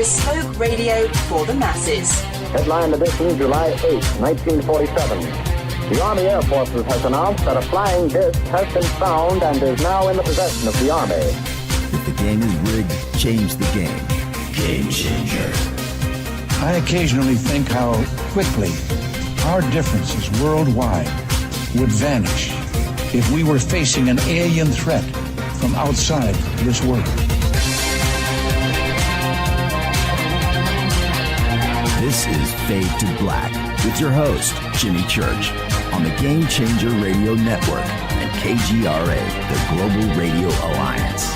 bespoke radio for the masses. Headline edition, July 8, 1947. The Army Air Forces has announced that a flying disc has been found and is now in the possession of the Army. If the game is rigged, change the game. Game changer. I occasionally think how quickly our differences worldwide would vanish if we were facing an alien threat from outside this world. This is Fade to Black with your host, Jimmy Church, on the Game Changer Radio Network and KGRA, the Global Radio Alliance.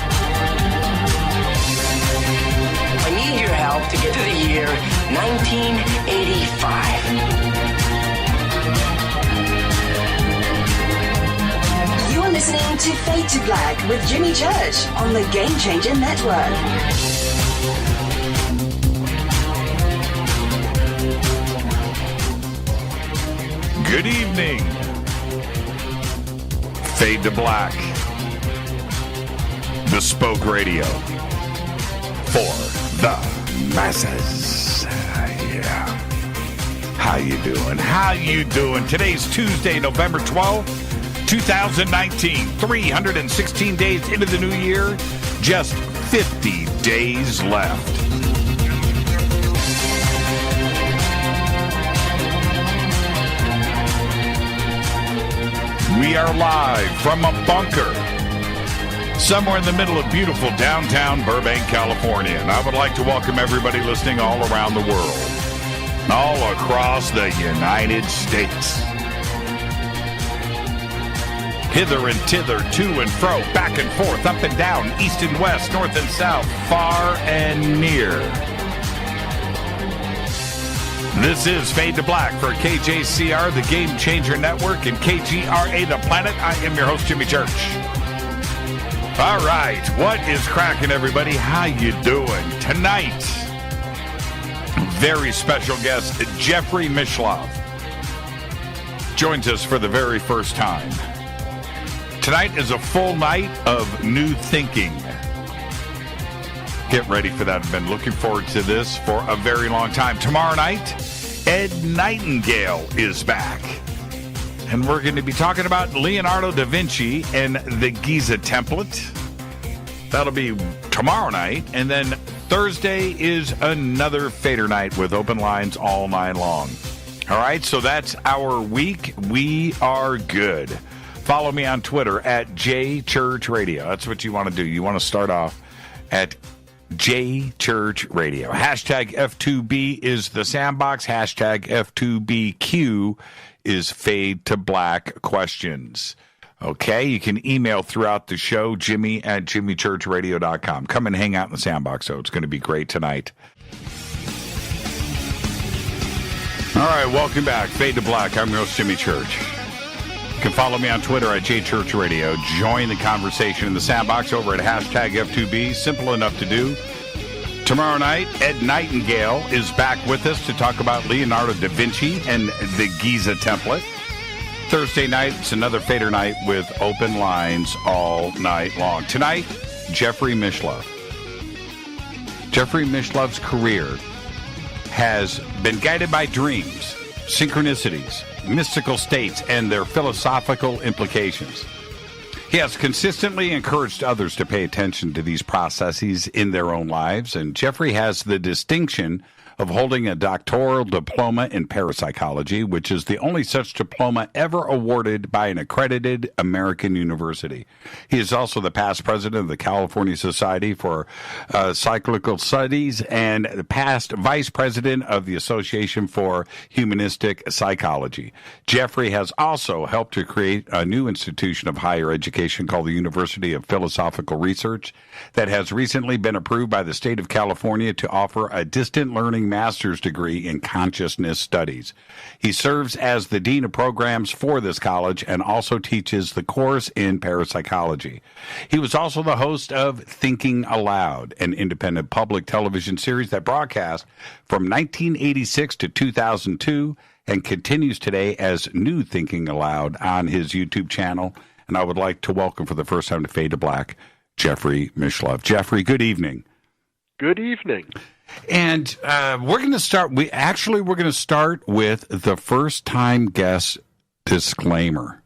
I need your help to get to the year 1985. You are listening to Fade to Black with Jimmy Church on the Game Changer Network. Good evening. Fade to Black. Bespoke radio for the masses. Yeah. How you doing? How you doing? Today's Tuesday, November 12th, 2019. 316 days into the new year. Just 50 days left. We are live from a bunker somewhere in the middle of beautiful downtown Burbank, California. And I would like to welcome everybody listening all around the world, all across the United States. Hither and thither, to and fro, back and forth, up and down, east and west, north and south, far and near. This is Fade to Black for KJCR, the Game Changer Network, and KGRA, the Planet. I am your host, Jimmy Church. All right, what is cracking, everybody? How you doing? Tonight, very special guest, Jeffrey Mishlove, joins us for the very first time. Tonight is a full night of new thinking. Get ready for that. I've been looking forward to this for a very long time. Tomorrow night, Ed Nightingale is back. And we're going to be talking about Leonardo da Vinci and the Giza template. That'll be tomorrow night. And then Thursday is another Fader night with open lines all night long. All right, so that's our week. We are good. Follow me on Twitter at JChurchRadio. That's what you want to do. You want to start off at JChurchRadio. Hashtag F2B is the sandbox. Hashtag F2BQ is Fade to Black questions. Okay, you can email throughout the show, Jimmy at JimmyChurchRadio.com. Come and hang out in the sandbox, though. It's going to be great tonight. All right, welcome back. Fade to Black. I'm your host, Jimmy Church. You can follow me on Twitter at JChurchRadio. Join the conversation in the sandbox over at hashtag F2B. Simple enough to do. Tomorrow night, Ed Nightingale is back with us to talk about Leonardo da Vinci and the Giza template. Thursday night, it's another Fader night with open lines all night long. Tonight, Jeffrey Mishlove. Jeffrey Mishlove's career has been guided by dreams, synchronicities, mystical states, and their philosophical implications. He has consistently encouraged others to pay attention to these processes in their own lives, and Jeffrey has the distinction of holding a doctoral diploma in parapsychology, which is the only such diploma ever awarded by an accredited American university. He is also the past president of the California Society for Psychical Studies and the past vice president of the Association for Humanistic Psychology. Jeffrey has also helped to create a new institution of higher education called the University of Philosophical Research that has recently been approved by the state of California to offer a distant learning master's degree in consciousness studies. He serves as the dean of programs for this college and also teaches the course in parapsychology. He was also the host of Thinking Aloud, an independent public television series that broadcast from 1986 to 2002 and continues today as New Thinking Aloud on his YouTube channel. And I would like to welcome for the first time to Fade to Black, Jeffrey Mishlove. Jeffrey, good evening. Good evening. And we're going to start. We're going to start with the first-time guest disclaimer.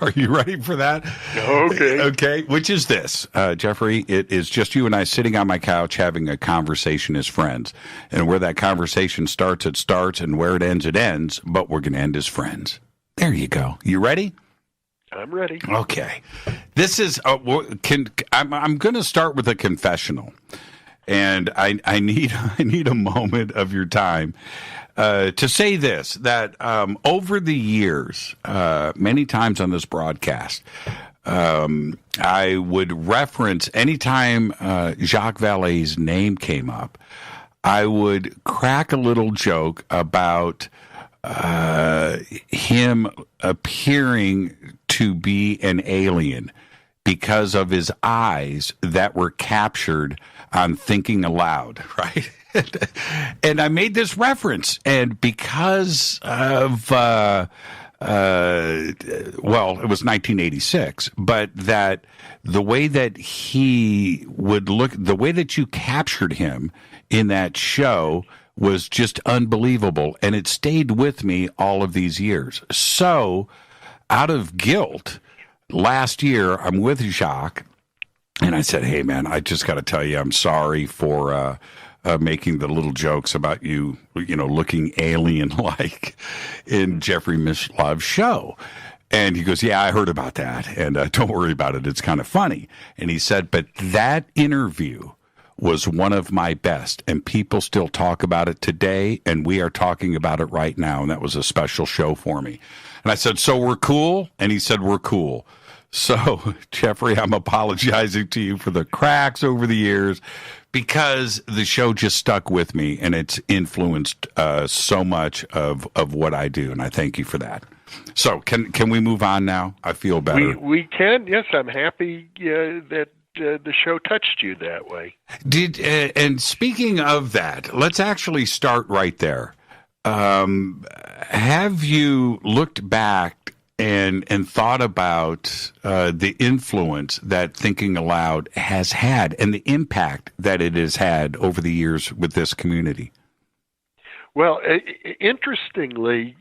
Are you ready for that? Okay. Okay. Which is this, Jeffrey? It is just you and I sitting on my couch having a conversation as friends. And where that conversation starts, it starts, and where it ends. But we're going to end as friends. There you go. You ready? I'm ready. Okay. This is. I'm going to start with a confessional, and I need a moment of your time. To say this, that over the years, many times on this broadcast, I would reference anytime Jacques Vallée's name came up, I would crack a little joke about him appearing to be an alien because of his eyes that were captured on Thinking Aloud, right? And I made this reference, and because of, it was 1986, but that the way that he would look, the way that you captured him in that show was just unbelievable, and it stayed with me all of these years. So, out of guilt, last year, I'm with Jacques, and I said, hey, man, I just got to tell you, I'm sorry for making the little jokes about you looking alien-like in Jeffrey Mishlove's show. And he goes, yeah, I heard about that, and don't worry about it. It's kind of funny. And he said, but that interview was one of my best, and people still talk about it today, and we are talking about it right now, and that was a special show for me. And I said, so we're cool? And he said, we're cool. So, Jeffrey, I'm apologizing to you for the cracks over the years because the show just stuck with me, and it's influenced so much of what I do, and I thank you for that. So, can we move on now? I feel better. We can. Yes, I'm happy that the show touched you that way. And speaking of that, let's actually start right there. Have you looked back and thought about the influence that Thinking Aloud has had and the impact that it has had over the years with this community? Well, interestingly,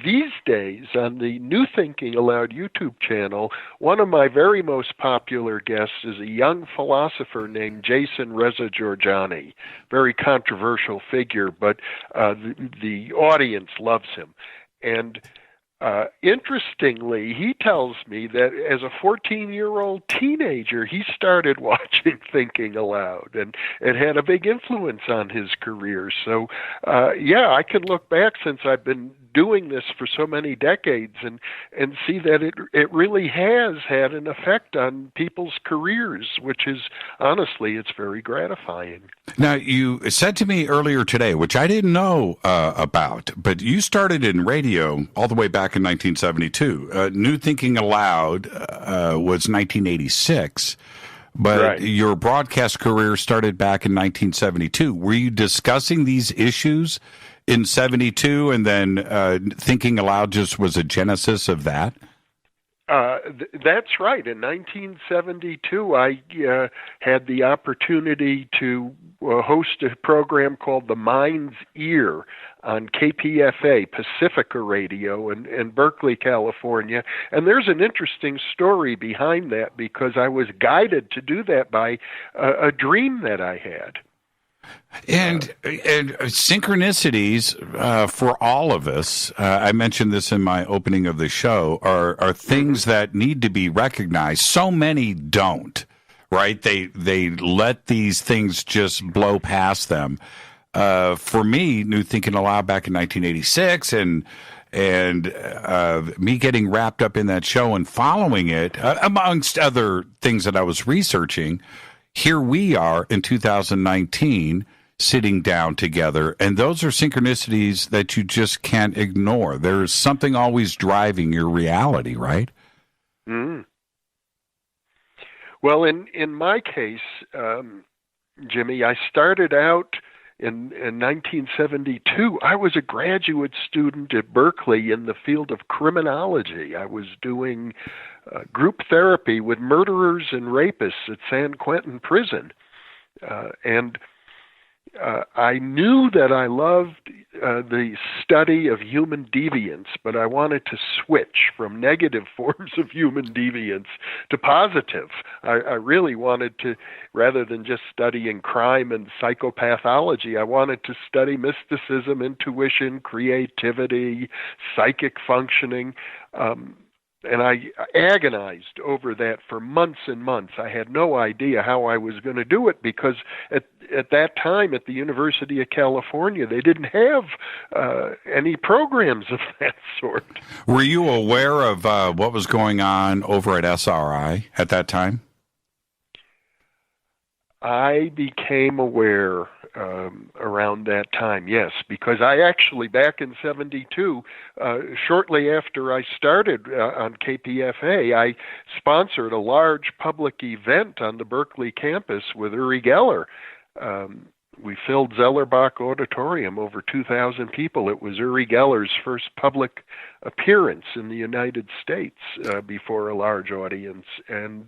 these days on the New Thinking Aloud YouTube channel, one of my very most popular guests is a young philosopher named Jason Reza Georgiani. Very controversial figure, but the audience loves him. And interestingly, he tells me that as a 14-year-old teenager, he started watching Thinking Aloud, and it had a big influence on his career. So, I can look back since I've been doing this for so many decades and see that it really has had an effect on people's careers, which is, honestly, it's very gratifying. Now, you said to me earlier today, which I didn't know about, but you started in radio all the way back in 1972. New Thinking Aloud was 1986, but right. Your broadcast career started back in 1972. Were you discussing these issues in 72, and then Thinking Aloud just was a genesis of that? That's right. In 1972, I had the opportunity to host a program called The Mind's Ear on KPFA, Pacifica Radio in Berkeley, California. And there's an interesting story behind that because I was guided to do that by a dream that I had. And synchronicities for all of us, I mentioned this in my opening of the show, are things that need to be recognized. So many don't, right? They let these things just blow past them. For me, New Thinking Aloud back in 1986 and me getting wrapped up in that show and following it, amongst other things that I was researching, here we are in 2019 sitting down together, and those are synchronicities that you just can't ignore. There's something always driving your reality, right? Mm. Well, in my case, Jimmy, I started out in 1972. I was a graduate student at Berkeley in the field of criminology. I was doing group therapy with murderers and rapists at San Quentin Prison. And I knew that I loved the study of human deviance, but I wanted to switch from negative forms of human deviance to positive. I really wanted to, rather than just studying crime and psychopathology, I wanted to study mysticism, intuition, creativity, psychic functioning. And I agonized over that for months and months. I had no idea how I was going to do it because at that time at the University of California, they didn't have any programs of that sort. Were you aware of what was going on over at SRI at that time? I became aware around that time, yes, because I actually, back in 72, shortly after I started on KPFA, I sponsored a large public event on the Berkeley campus with Uri Geller. We filled Zellerbach Auditorium, over 2,000 people. It was Uri Geller's first public appearance in the United States before a large audience. And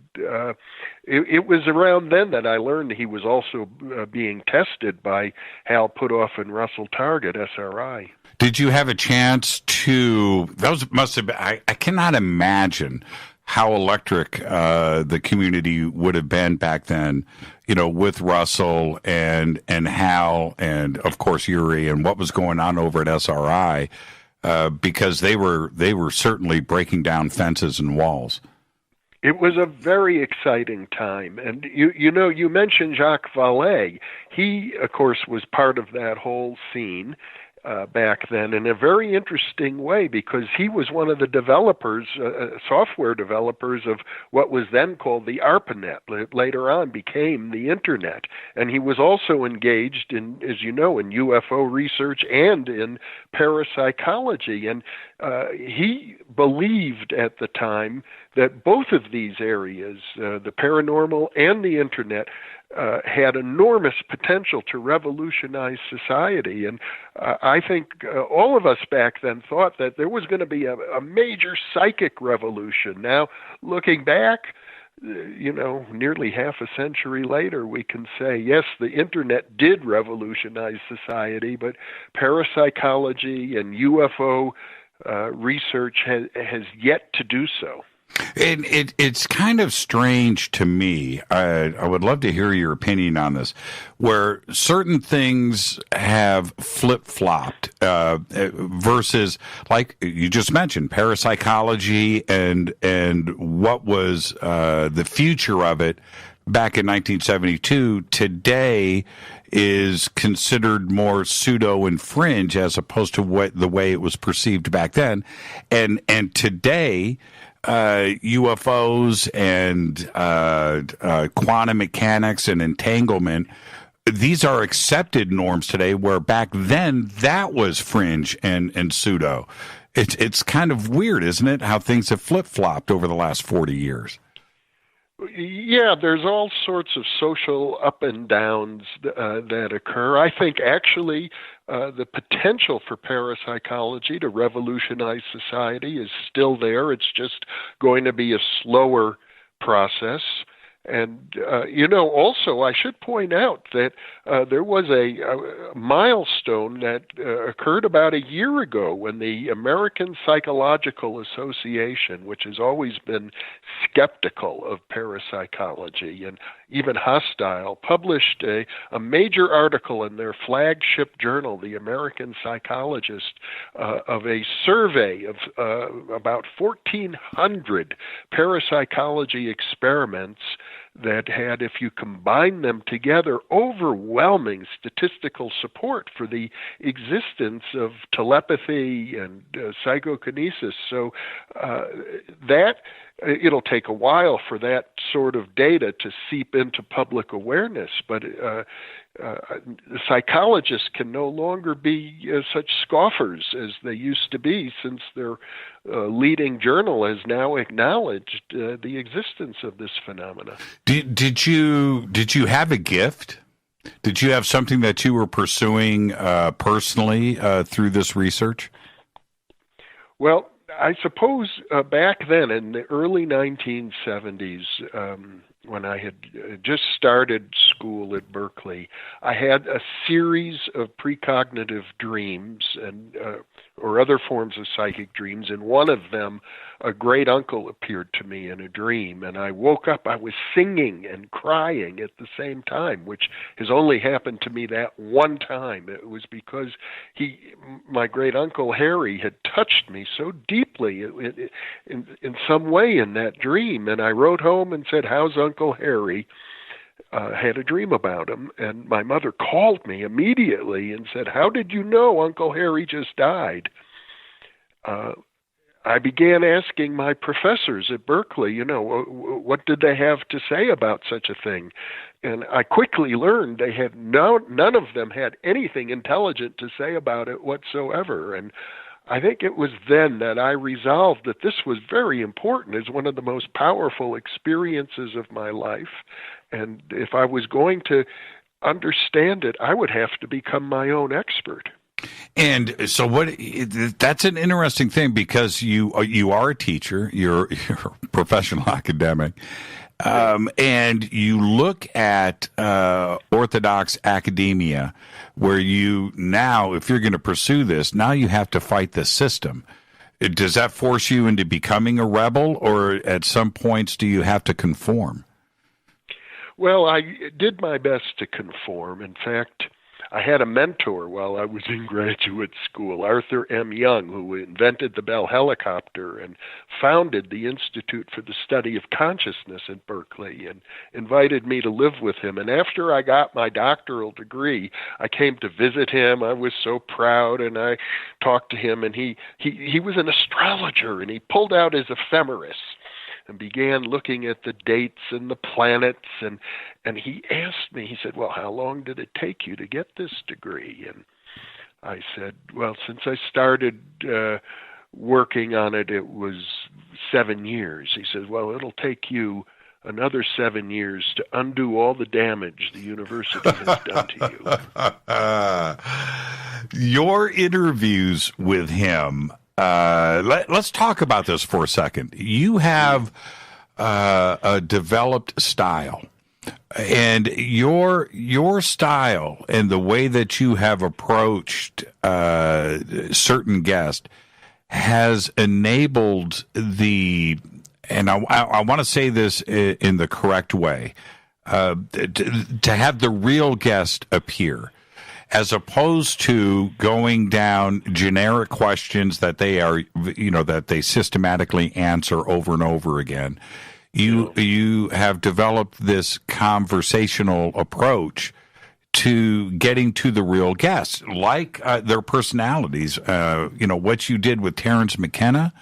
it was around then that I learned he was also being tested by Hal Puthoff and Russell Targ at SRI. Did you have a chance to, those must have been, I cannot imagine how electric the community would have been back then, you know, with Russell and Hal and of course Uri and what was going on over at SRI, because they were certainly breaking down fences and walls. It was a very exciting time, and you mentioned Jacques Vallée. He, of course, was part of that whole scene. Back then in a very interesting way, because he was one of the developers, software developers of what was then called the ARPANET. Later on became the Internet. And he was also engaged in, as you know, in UFO research and in parapsychology. And he believed at the time that both of these areas, the paranormal and the Internet, had enormous potential to revolutionize society. And I think all of us back then thought that there was going to be a major psychic revolution. Now, looking back, nearly half a century later, we can say, yes, the Internet did revolutionize society, but parapsychology and UFO research has yet to do so. And it's kind of strange to me. I would love to hear your opinion on this, where certain things have flip-flopped versus, like you just mentioned, parapsychology and what was the future of it back in 1972. Today is considered more pseudo and fringe as opposed to the way it was perceived back then. And today, UFOs and quantum mechanics and entanglement, these are accepted norms today, where back then that was fringe and pseudo. It's kind of weird, isn't it, how things have flip-flopped over the last 40 years? Yeah, there's all sorts of social up and downs that occur. I think actually the potential for parapsychology to revolutionize society is still there. It's just going to be a slower process. And, also I should point out that there was a milestone that occurred about a year ago when the American Psychological Association, which has always been skeptical of parapsychology and even hostile, published a major article in their flagship journal, the American Psychologist, of a survey of about 1,400 parapsychology experiments that had, if you combine them together, overwhelming statistical support for the existence of telepathy and psychokinesis. So that it'll take a while for that sort of data to seep into public awareness, but psychologists can no longer be such scoffers as they used to be, since their leading journal has now acknowledged the existence of this phenomena. Did you have a gift? Did you have something that you were pursuing personally through this research? Well, I suppose back then in the early 1970s, when I had just started school at Berkeley, I had a series of precognitive dreams and or other forms of psychic dreams. And one of them, a great uncle appeared to me in a dream, and I woke up. I was singing and crying at the same time, which has only happened to me that one time. It was because my great uncle Harry, had touched me so deeply in some way in that dream. And I wrote home and said, "How's Uncle Harry?" Had a dream about him, and my mother called me immediately and said, "How did you know Uncle Harry just died?" I began asking my professors at Berkeley, what did they have to say about such a thing? And I quickly learned they had none of them had anything intelligent to say about it whatsoever. And I think it was then that I resolved that this was very important, as one of the most powerful experiences of my life. And if I was going to understand it, I would have to become my own expert. And so that's an interesting thing, because you are a teacher, you're a professional academic, and you look at Orthodox academia, where if you're going to pursue this, now you have to fight the system. Does that force you into becoming a rebel, or at some points do you have to conform? Well, I did my best to conform. In fact, I had a mentor while I was in graduate school, Arthur M. Young, who invented the Bell helicopter and founded the Institute for the Study of Consciousness at Berkeley, and invited me to live with him. And after I got my doctoral degree, I came to visit him. I was so proud, and I talked to him, and he was an astrologer, and he pulled out his ephemeris and began looking at the dates and the planets, and he asked me, he said, "Well, how long did it take you to get this degree?" And I said, "Well, since I started working on it, it was 7 years." He says, "Well, it'll take you another 7 years to undo all the damage the university has done to you." Your interviews with him, let's talk about this for a second. You have a developed style, and your style and the way that you have approached certain guests has enabled and I want to say this in the correct way, to have the real guest appear, as opposed to going down generic questions that they systematically answer over and over again. You have developed this conversational approach to getting to the real guests, like their personalities. What you did with Terence McKenna,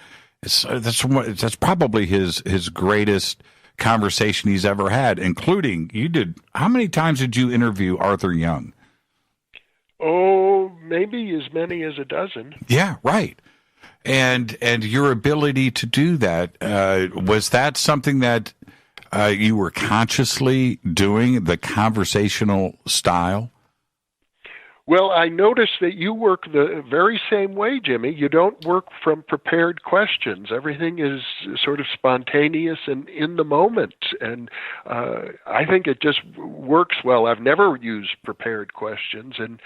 that's probably his greatest conversation he's ever had, including how many times did you interview Arthur Young? Oh, maybe as many as a dozen. Yeah, right. And your ability to do that, was that something that you were consciously doing, the conversational style? Well, I noticed that you work the very same way, Jimmy. You don't work from prepared questions. Everything is sort of spontaneous and in the moment. And I think it just works well. I've never used prepared questions. And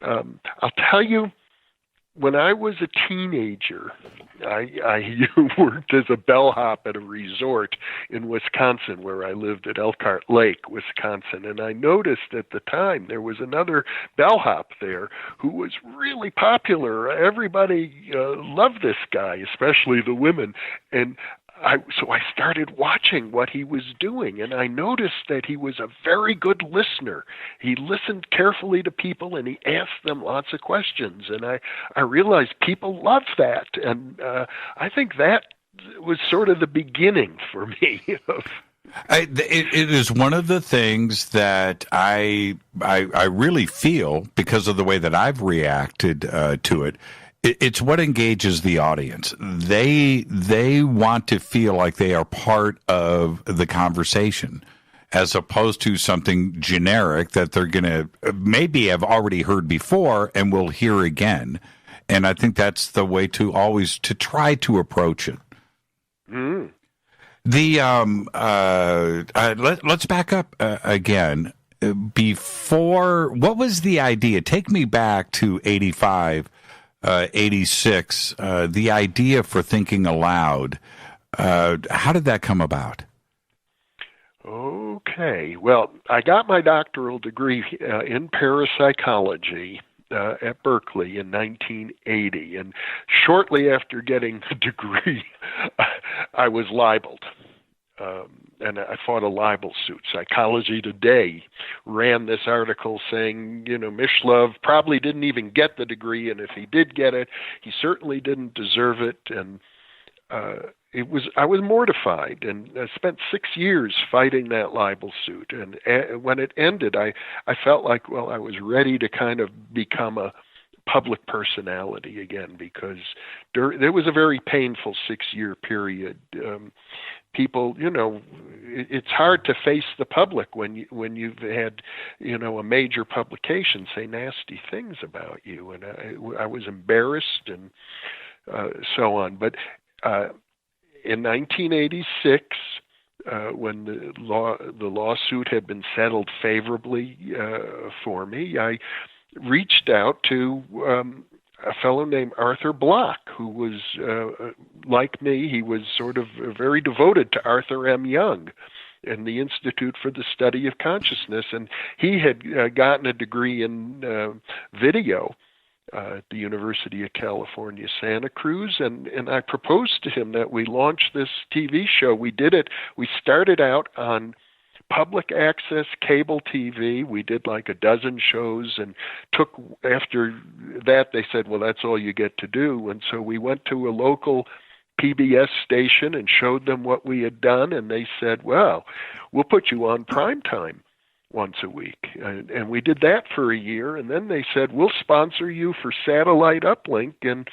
I'll tell you, when I was a teenager, I worked as a bellhop at a resort in Wisconsin, where I lived at Elkhart Lake, Wisconsin. And I noticed at the time there was another bellhop there who was really popular. Everybody loved this guy, especially the women. And so I started watching what he was doing, and I noticed that he was a very good listener. He listened carefully to people, and he asked them lots of questions. And I realized people love that, and I think that was sort of the beginning for me. It is one of the things that I really feel, because of the way that I've reacted to it. It's what engages the audience. They want to feel like they are part of the conversation, as opposed to something generic that they're going to maybe have already heard before and will hear again. And I think that's the way to always to try to approach it. Mm. The let's back up again. Before, what was the idea? Take me back to 85, 86. The idea for thinking aloud. How did that come about? Okay. Well, I got my doctoral degree in parapsychology at Berkeley in 1980, and shortly after getting the degree, I was libeled. And I fought a libel suit. Psychology Today ran this article saying, Mishlove probably didn't even get the degree, and if he did get it, he certainly didn't deserve it. And I was mortified, and I spent 6 years fighting that libel suit. And when it ended, I felt like, well, I was ready to kind of become a public personality again, because there was a very painful 6-year period. People, it's hard to face the public when you've had, a major publication say nasty things about you, and I was embarrassed and so on. But in 1986, when the lawsuit had been settled favorably for me, I reached out to a fellow named Arthur Bloch, who was like me. He was sort of very devoted to Arthur M. Young and the Institute for the Study of Consciousness, and he had gotten a degree in video at the University of California, Santa Cruz, and I proposed to him that we launch this TV show. We did it. We started out on public access cable TV. We did like a dozen shows, and after that they said, well, that's all you get to do. And so we went to a local PBS station and showed them what we had done, and they said, well, we'll put you on primetime once a week. And we did that for a year, and then they said, we'll sponsor you for satellite uplink. And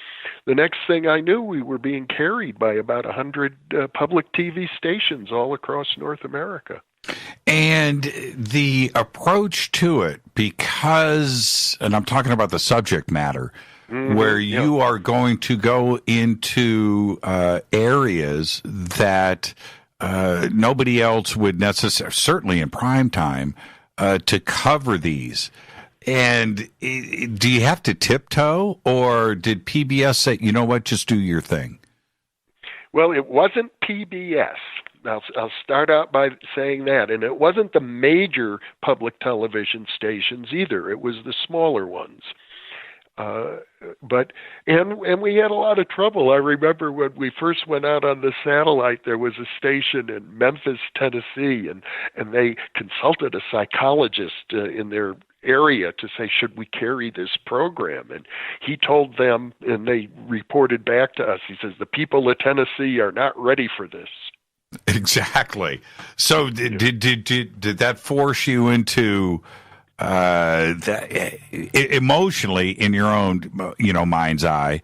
the next thing I knew, we were being carried by about 100 public TV stations all across North America. And the approach to it, because, and I'm talking about the subject matter, where you are going to go into areas that nobody else would necessarily, certainly in prime time, to cover these. And do you have to tiptoe, or did PBS say, you know what, just do your thing? Well, it wasn't PBS. I'll start out by saying that. And it wasn't the major public television stations either. It was the smaller ones. But we had a lot of trouble. I remember when we first went out on the satellite, there was a station in Memphis, Tennessee, and they consulted a psychologist in their area to say, should we carry this program? And he told them, and they reported back to us, he says, the people of Tennessee are not ready for this. Exactly. So did that force you into emotionally, in your own mind's eye?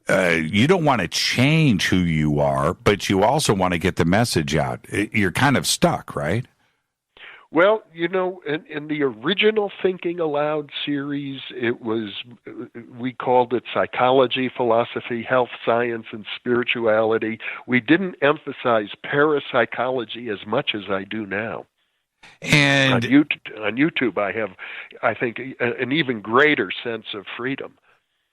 You don't want to change who you are, but you also want to get the message out. You're kind of stuck, right? Well, in the original Thinking Aloud series, we called it Psychology, Philosophy, Health, Science, and Spirituality. We didn't emphasize parapsychology as much as I do now. And on YouTube, I have, I think, an even greater sense of freedom.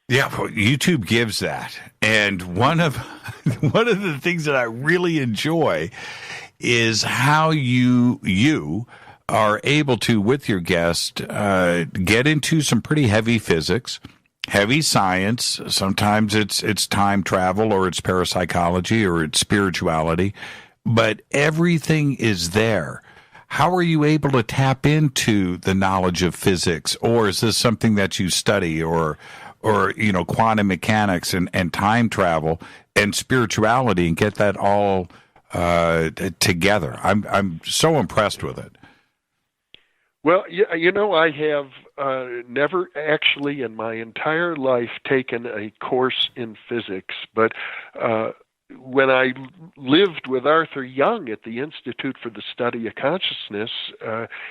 Yeah, well, YouTube gives that. And one of the things that I really enjoy is how you are able to, with your guest, get into some pretty heavy physics, heavy science. Sometimes it's time travel, or it's parapsychology, or it's spirituality, but everything is there. How are you able to tap into the knowledge of physics, or is this something that you study, or quantum mechanics and time travel and spirituality, and get that all together? I'm so impressed with it. Well, I have never actually in my entire life taken a course in physics, but when I lived with Arthur Young at the Institute for the Study of Consciousness,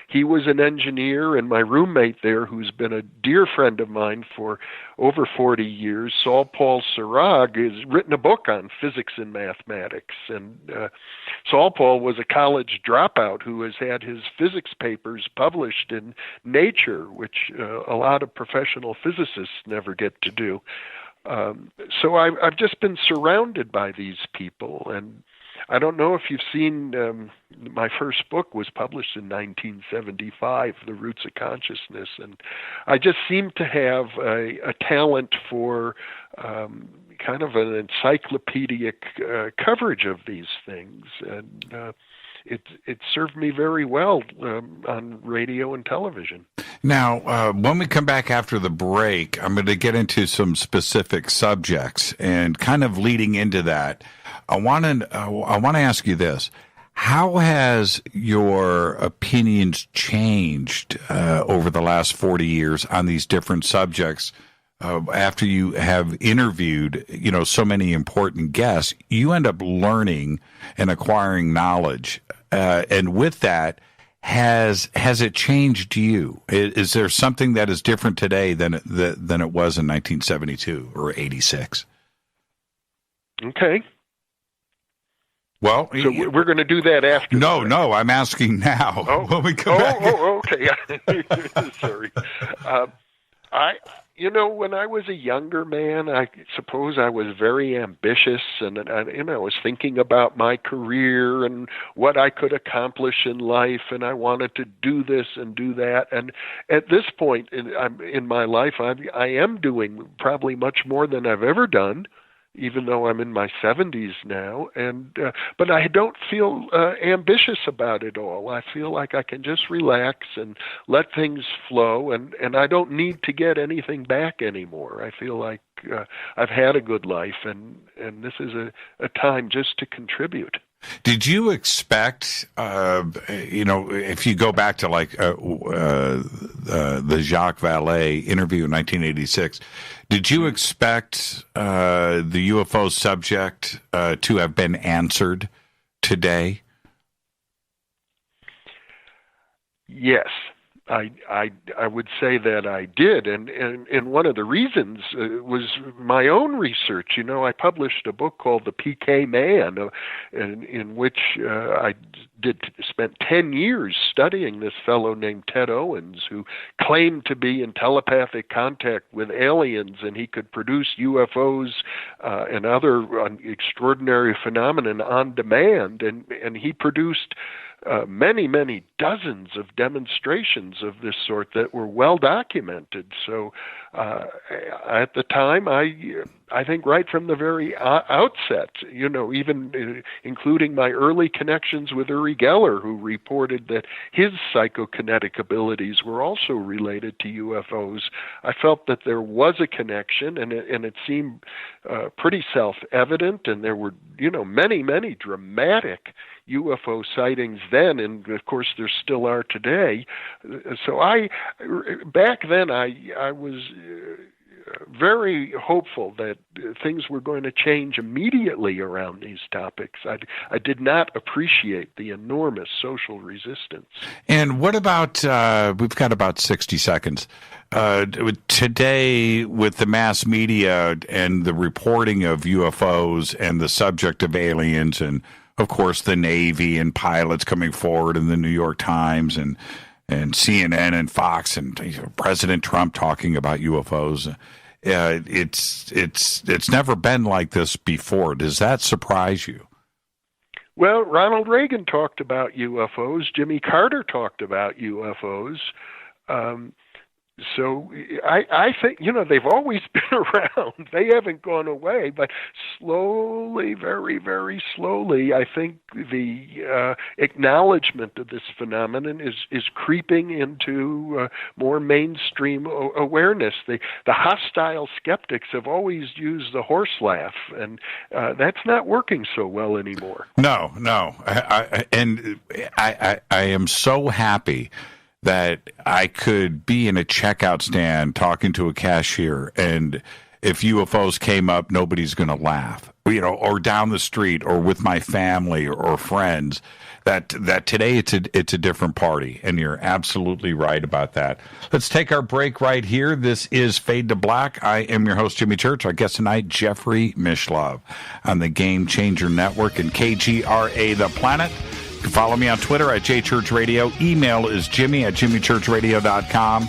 he was an engineer, and my roommate there, who's been a dear friend of mine for over 40 years, Saul Paul Sarag, has written a book on physics and mathematics. And Saul Paul was a college dropout who has had his physics papers published in Nature, which a lot of professional physicists never get to do. So I've just been surrounded by these people, and I don't know if you've seen, my first book was published in 1975, The Roots of Consciousness, and I just seem to have a talent for kind of an encyclopedic coverage of these things, and it served me very well on radio and television. Now, when we come back after the break, I'm going to get into some specific subjects, and kind of leading into that, I want to ask you this: how has your opinions changed over the last 40 years on these different subjects? After you have interviewed, so many important guests, you end up learning and acquiring knowledge, and with that, has it changed you? Is there something that is different today than it was in 1972 or 86? Okay. Well, so we're going to do that after. No, I'm asking now. Oh, when we come back. Okay. Sorry. When I was a younger man, I suppose I was very ambitious, and I was thinking about my career and what I could accomplish in life, and I wanted to do this and do that. And at this point in my life, I am doing probably much more than I've ever done, even though I'm in my 70s now, but I don't feel ambitious about it all. I feel like I can just relax and let things flow, and I don't need to get anything back anymore. I feel like I've had a good life, and this is a time just to contribute. Did you expect, if you go back to the Jacques Vallée interview in 1986, did you expect the UFO subject to have been answered today? Yes. I would say that I did, and one of the reasons was my own research. I published a book called The PK Man, in which I spent 10 years studying this fellow named Ted Owens, who claimed to be in telepathic contact with aliens, and he could produce UFOs and other extraordinary phenomena on demand, and he produced many dozens of demonstrations of this sort that were well documented. So at the time, I think right from the very outset, even including my early connections with Uri Geller, who reported that his psychokinetic abilities were also related to UFOs, I felt that there was a connection, and it seemed pretty self-evident, and there were, many dramatic UFO sightings then, and of course there still are today. So back then I was very hopeful that things were going to change immediately around these topics. I did not appreciate the enormous social resistance. And what about, we've got about 60 seconds. Today, with the mass media and the reporting of UFOs and the subject of aliens, and of course the Navy and pilots coming forward in the New York Times and CNN and Fox and President Trump talking about UFOs, it's never been like this before. Does that surprise you? Well, Ronald Reagan talked about UFOs. Jimmy Carter talked about UFOs. So I think, they've always been around. They haven't gone away, but slowly, very, very slowly, I think the acknowledgement of this phenomenon is creeping into more mainstream awareness. The hostile skeptics have always used the horse laugh, and that's not working so well anymore. No. I am so happy that I could be in a checkout stand talking to a cashier, and if UFOs came up, nobody's going to laugh. or down the street, or with my family or friends. That today it's a different party, and you're absolutely right about that. Let's take our break right here. This is Fade to Black. I am your host, Jimmy Church. Our guest tonight, Jeffrey Mishlove, on the Game Changer Network and KGRA The Planet. You can follow me on Twitter at JChurchRadio. Email is jimmy@jimmychurchradio.com.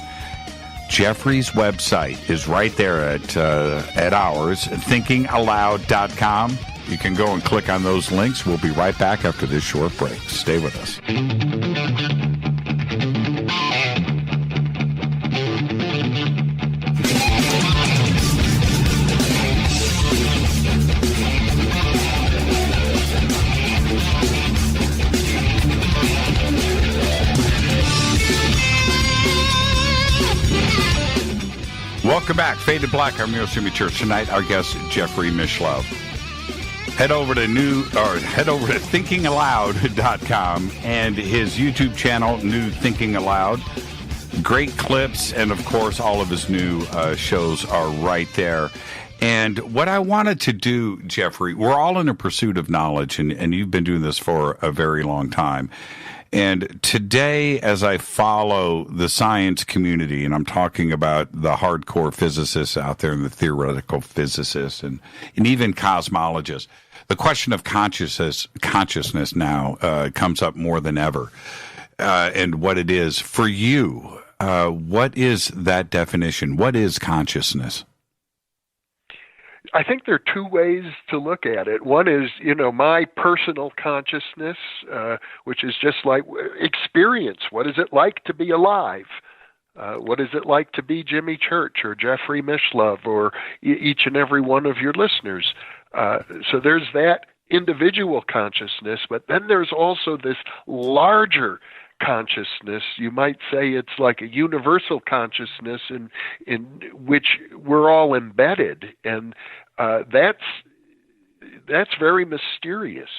Jeffrey's website is right there at ours, thinkingaloud.com. You can go and click on those links. We'll be right back after this short break. Stay with us. Welcome back. Fade to Black. I'm your host, Jimmy Church. Tonight, our guest, Jeffrey Mishlove. Head over to thinkingaloud.com and his YouTube channel, New Thinking Aloud. Great clips, and of course, all of his new shows are right there. And what I wanted to do, Jeffrey, we're all in a pursuit of knowledge, and you've been doing this for a very long time. And today, as I follow the science community, and I'm talking about the hardcore physicists out there and the theoretical physicists and even cosmologists, the question of consciousness now comes up more than ever, and what it is. For you, what is that definition? What is consciousness? I think there are two ways to look at it. One is, my personal consciousness, which is just like experience. What is it like to be alive? What is it like to be Jimmy Church or Jeffrey Mishlove or each and every one of your listeners? So there's that individual consciousness, but then there's also this larger consciousness. You might say it's like a universal consciousness in which we're all embedded, and that's very mysterious.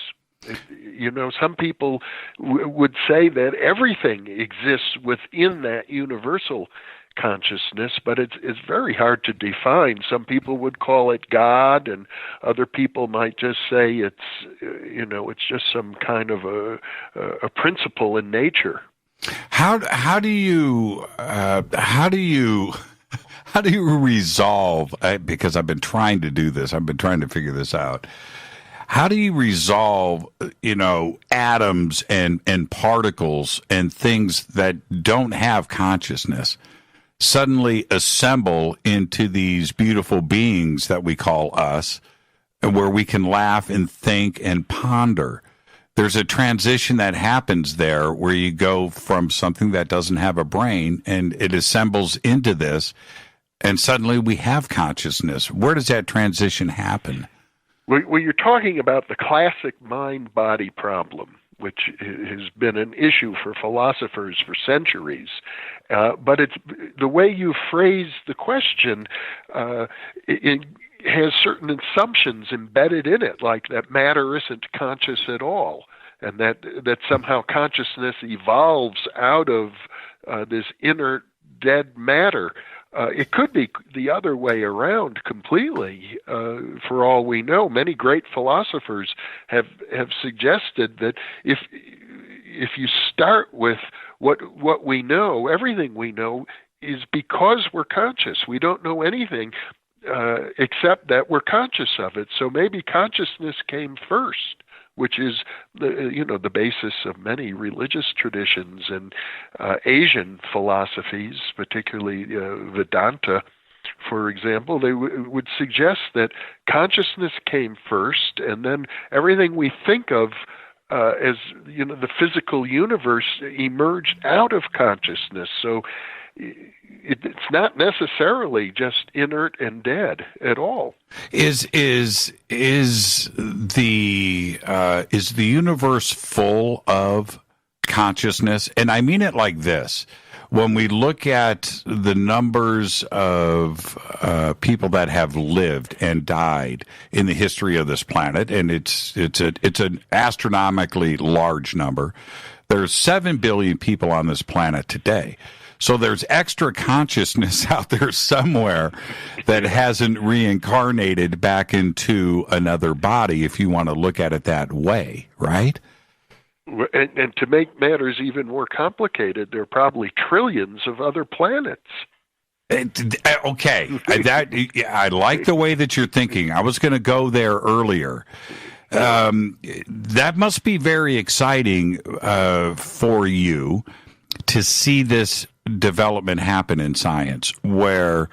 Some people would say that everything exists within that universal consciousness, but it's very hard to define. Some people would call it God, and other people might just say it's just some kind of a principle in nature. How do you resolve? Because I've been trying to do this. I've been trying to figure this out. How do you resolve, atoms and particles and things that don't have consciousness suddenly assemble into these beautiful beings that we call us, where we can laugh and think and ponder? There's a transition that happens there where you go from something that doesn't have a brain and it assembles into this, and suddenly we have consciousness. Where does that transition happen? Well, you're talking about the classic mind-body problem, which has been an issue for philosophers for centuries. But it's the way you phrase the question, it has certain assumptions embedded in it, like that matter isn't conscious at all, and that somehow consciousness evolves out of this inert dead matter. It could be the other way around completely. For all we know, many great philosophers have suggested that if you start with what we know, everything we know is because we're conscious. We don't know anything except that we're conscious of it. So maybe consciousness came first, which is the basis of many religious traditions and Asian philosophies, particularly Vedanta, for example. They would suggest that consciousness came first, and then everything we think of as the physical universe emerged out of consciousness. So it's not necessarily just inert and dead at all. Is the universe full of consciousness? And I mean it like this: when we look at the numbers of people that have lived and died in the history of this planet, and it's an astronomically large number. There's 7 billion people on this planet today. So there's extra consciousness out there somewhere that hasn't reincarnated back into another body, if you want to look at it that way, right? And to make matters even more complicated, there are probably trillions of other planets. Okay, I like the way that you're thinking. I was going to go there earlier. That must be very exciting for you to see this development happen in science, where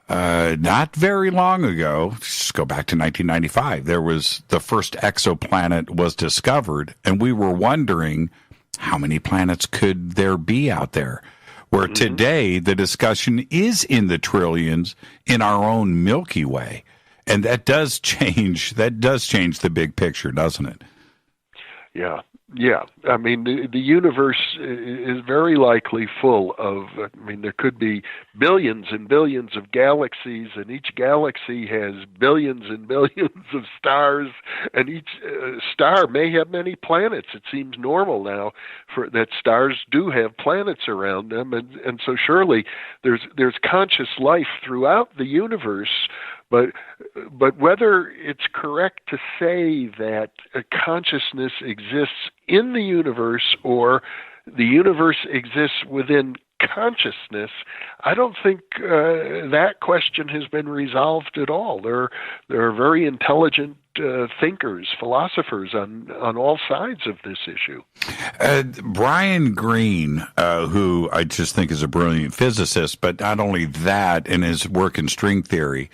not very long ago, just go back to 1995, there was the first exoplanet was discovered, and we were wondering how many planets could there be out there. Where today the discussion is in the trillions in our own Milky Way, and that does change the big picture, doesn't it? Yeah. I mean, the universe is very likely full of, there could be billions and billions of galaxies, and each galaxy has billions and billions of stars, and each star may have many planets. It seems normal now that stars do have planets around them, and so surely there's conscious life throughout the universe. But whether it's correct to say that a consciousness exists in the universe or the universe exists within consciousness, I don't think that question has been resolved at all. There are very intelligent thinkers, philosophers on all sides of this issue. Brian Greene, who I just think is a brilliant physicist, but not only that, in his work in string theory,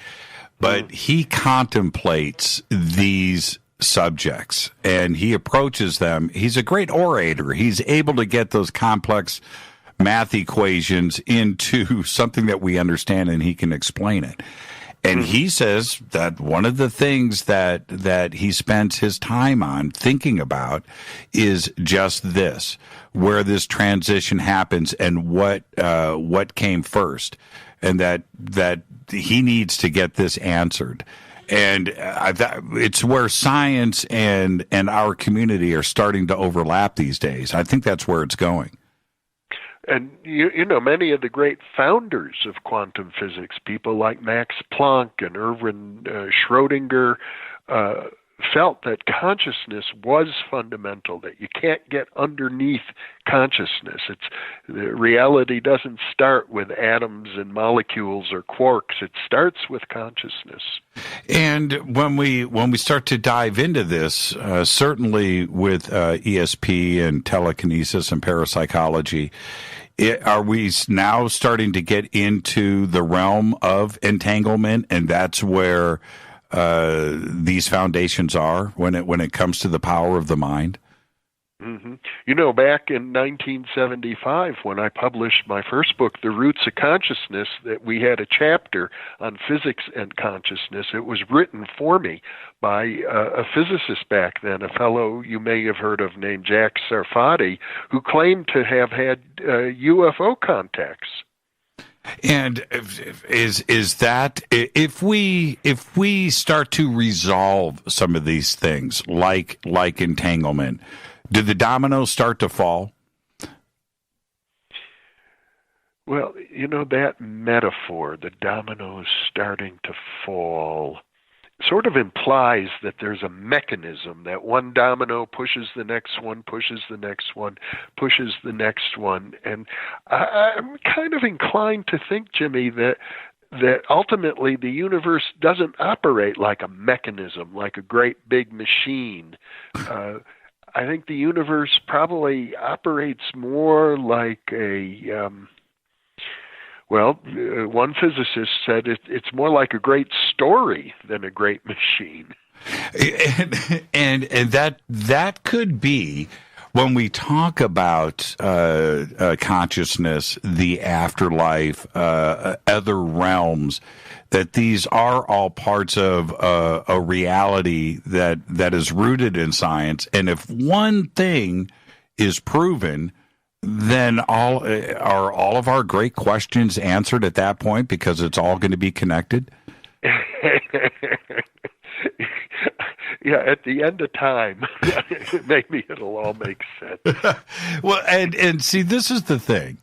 but he contemplates these subjects and he approaches them. He's a great orator. He's able to get those complex math equations into something that we understand, and he can explain it. And he says that one of the things that he spends his time on thinking about is just this, where this transition happens and what came first, and that he needs to get this answered. And it's where science and our community are starting to overlap these days. I think that's where it's going. And, you know, many of the great founders of quantum physics, people like Max Planck and Erwin Schrödinger, felt that consciousness was fundamental, that you can't get underneath consciousness. Reality doesn't start with atoms and molecules or quarks. It starts with consciousness. And when we start to dive into this, certainly with ESP and telekinesis and parapsychology, are we now starting to get into the realm of entanglement, and that's where these foundations are when it comes to the power of the mind? Mm-hmm. You know, back in 1975, when I published my first book, The Roots of Consciousness, that we had a chapter on physics and consciousness. It was written for me by a physicist back then, a fellow you may have heard of named Jack Sarfati, who claimed to have had UFO contacts. And is that if we start to resolve some of these things, like entanglement, do the dominoes start to fall? Well, you know, that metaphor, the dominoes starting to fall, sort of implies that there's a mechanism, that one domino pushes the next one, pushes the next one, pushes the next one. And I'm kind of inclined to think, Jimmy, that ultimately the universe doesn't operate like a mechanism, like a great big machine. I think the universe probably operates more like one physicist said it's more like a great story than a great machine. And that could be, when we talk about consciousness, the afterlife, other realms, that these are all parts of a reality that is rooted in science. And if one thing is proven, then all of our great questions answered at that point, because it's all going to be connected? Yeah, at the end of time, maybe it'll all make sense. Well, and see, this is the thing.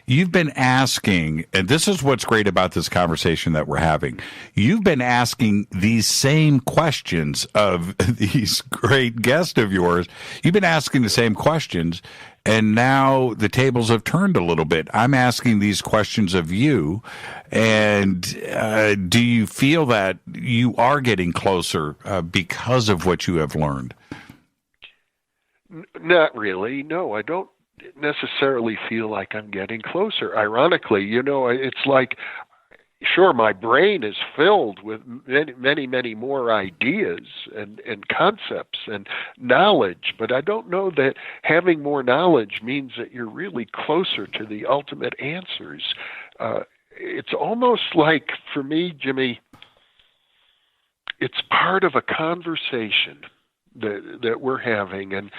you've been asking, and this is what's great about this conversation that we're having. You've been asking these same questions of these great guests of yours. You've been asking the same questions, and now the tables have turned a little bit. I'm asking these questions of you, and do you feel that you are getting closer because of what you have learned? Not really. No, I don't necessarily feel like I'm getting closer. Ironically, it's like, sure, my brain is filled with many more ideas and concepts and knowledge, but I don't know that having more knowledge means that you're really closer to the ultimate answers. It's almost like, for me, Jimmy, it's part of a conversation that we're having, and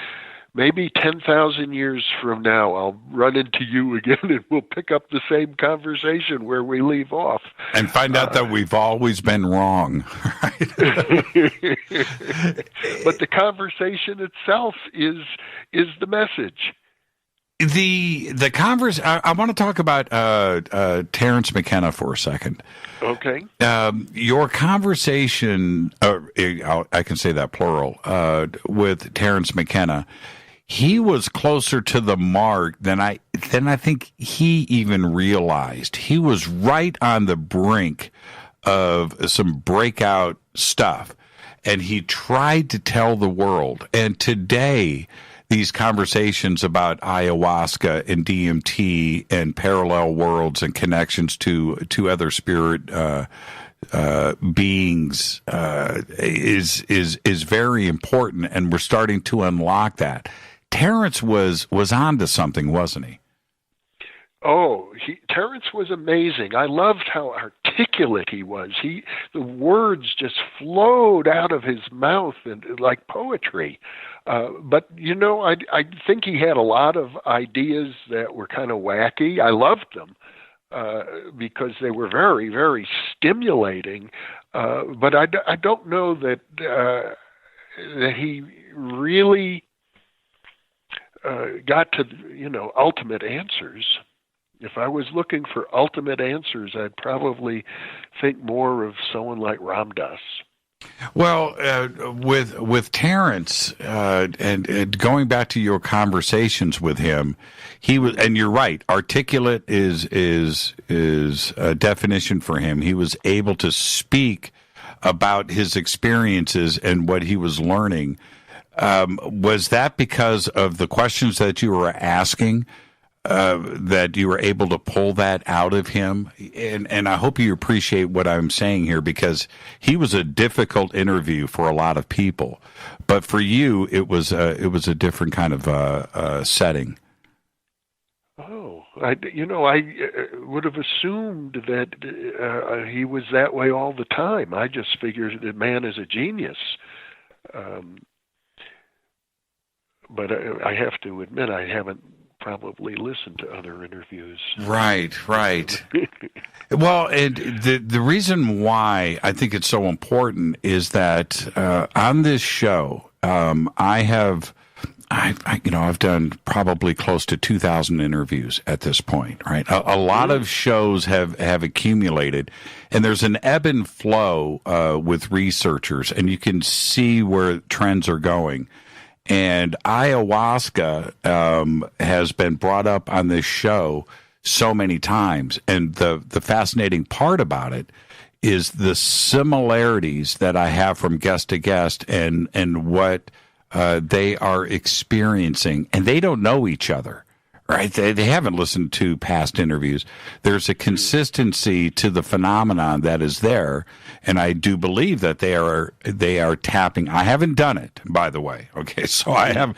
maybe 10,000 years from now, I'll run into you again and we'll pick up the same conversation where we leave off. And find out that we've always been wrong. Right? But the conversation itself is the message. The converse. I want to talk about Terence McKenna for a second. Okay. Your conversation, I can say that plural, with Terence McKenna, he was closer to the mark than I think he even realized. He was right on the brink of some breakout stuff, and he tried to tell the world. And today, these conversations about ayahuasca and DMT and parallel worlds and connections to other spirit beings is very important, and we're starting to unlock that. Terence was onto something, wasn't he? Oh, Terence was amazing. I loved how articulate he was. The words just flowed out of his mouth and like poetry. But I think he had a lot of ideas that were kind of wacky. I loved them because they were very, very stimulating. But I don't know that he really got to ultimate answers. If I was looking for ultimate answers, I'd probably think more of someone like Ram Dass. Well, with Terence, and going back to your conversations with him, he was, and you're right, articulate is a definition for him. He was able to speak about his experiences and what he was learning. Was that because of the questions that you were asking? That you were able to pull that out of him, and I hope you appreciate what I'm saying here, because he was a difficult interview for a lot of people, but for you, it was a different kind of setting. Oh, I would have assumed that he was that way all the time. I just figured the man is a genius. But I have to admit, I haven't probably listened to other interviews. Right. Well, and the reason why I think it's so important is that on this show, I've done probably close to 2,000 interviews at this point, right? A lot of shows have accumulated, and there's an ebb and flow with researchers, and you can see where trends are going. And ayahuasca has been brought up on this show so many times. And the fascinating part about it is the similarities that I have from guest to guest and what they are experiencing. And they don't know each other, right? They haven't listened to past interviews. There's a consistency to the phenomenon that is there. And I do believe that they are tapping. I haven't done it, by the way. Okay, so I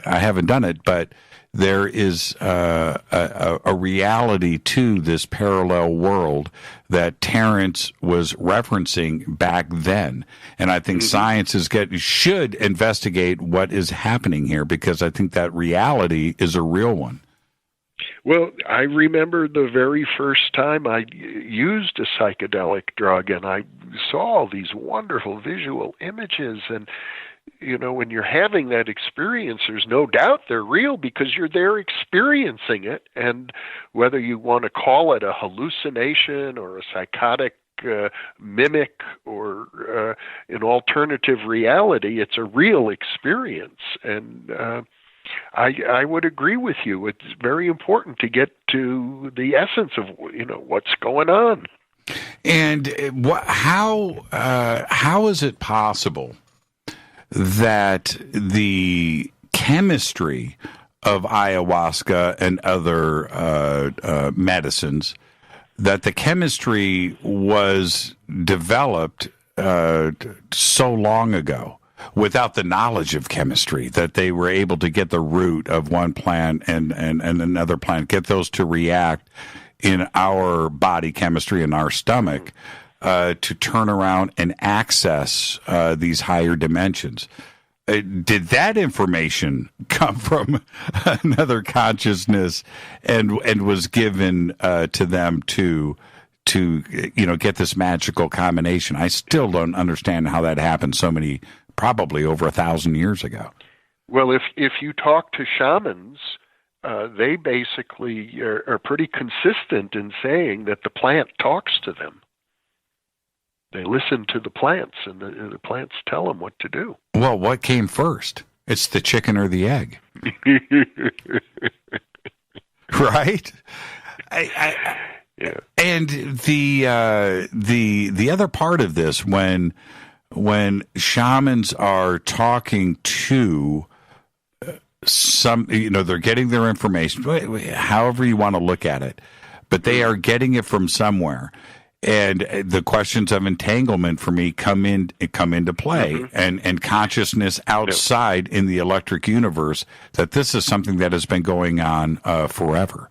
haven't done it, but there is a reality to this parallel world that Terence was referencing back then, and I think science should investigate what is happening here, because I think that reality is a real one. Well, I remember the very first time I used a psychedelic drug, and I saw all these wonderful visual images, and when you're having that experience, there's no doubt they're real because you're there experiencing it. And whether you want to call it a hallucination or a psychotic mimic or an alternative reality, it's a real experience. And I would agree with you. It's very important to get to the essence of what's going on. And how is it possible that the chemistry of ayahuasca and other medicines, that the chemistry was developed so long ago without the knowledge of chemistry, that they were able to get the root of one plant and another plant, get those to react in our body chemistry in our stomach to turn around and access these higher dimensions? Did that information come from another consciousness and was given to them to get this magical combination? I still don't understand how that happened probably over 1,000 years ago. Well, if you talk to shamans, they basically are pretty consistent in saying that the plant talks to them. They listen to the plants, and the plants tell them what to do. Well, what came first? It's the chicken or the egg, right? Yeah. And the other part of this, when shamans are talking to some, they're getting their information, however you want to look at it, but they are getting it from somewhere. And the questions of entanglement for me come into play, and consciousness outside in the electric universe, that this is something that has been going on forever.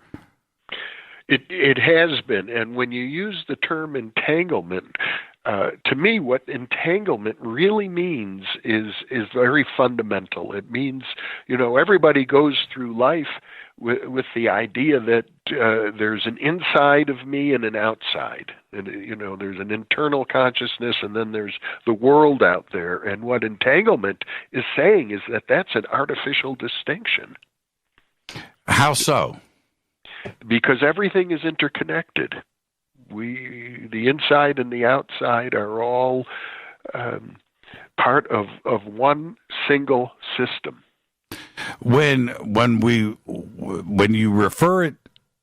It has been, and when you use the term entanglement, to me, what entanglement really means is very fundamental. It means, everybody goes through life with the idea that there's an inside of me and an outside. And, there's an internal consciousness, and then there's the world out there. And what entanglement is saying is that that's an artificial distinction. How so? Because everything is interconnected. The inside and the outside are all part of one single system. When you refer it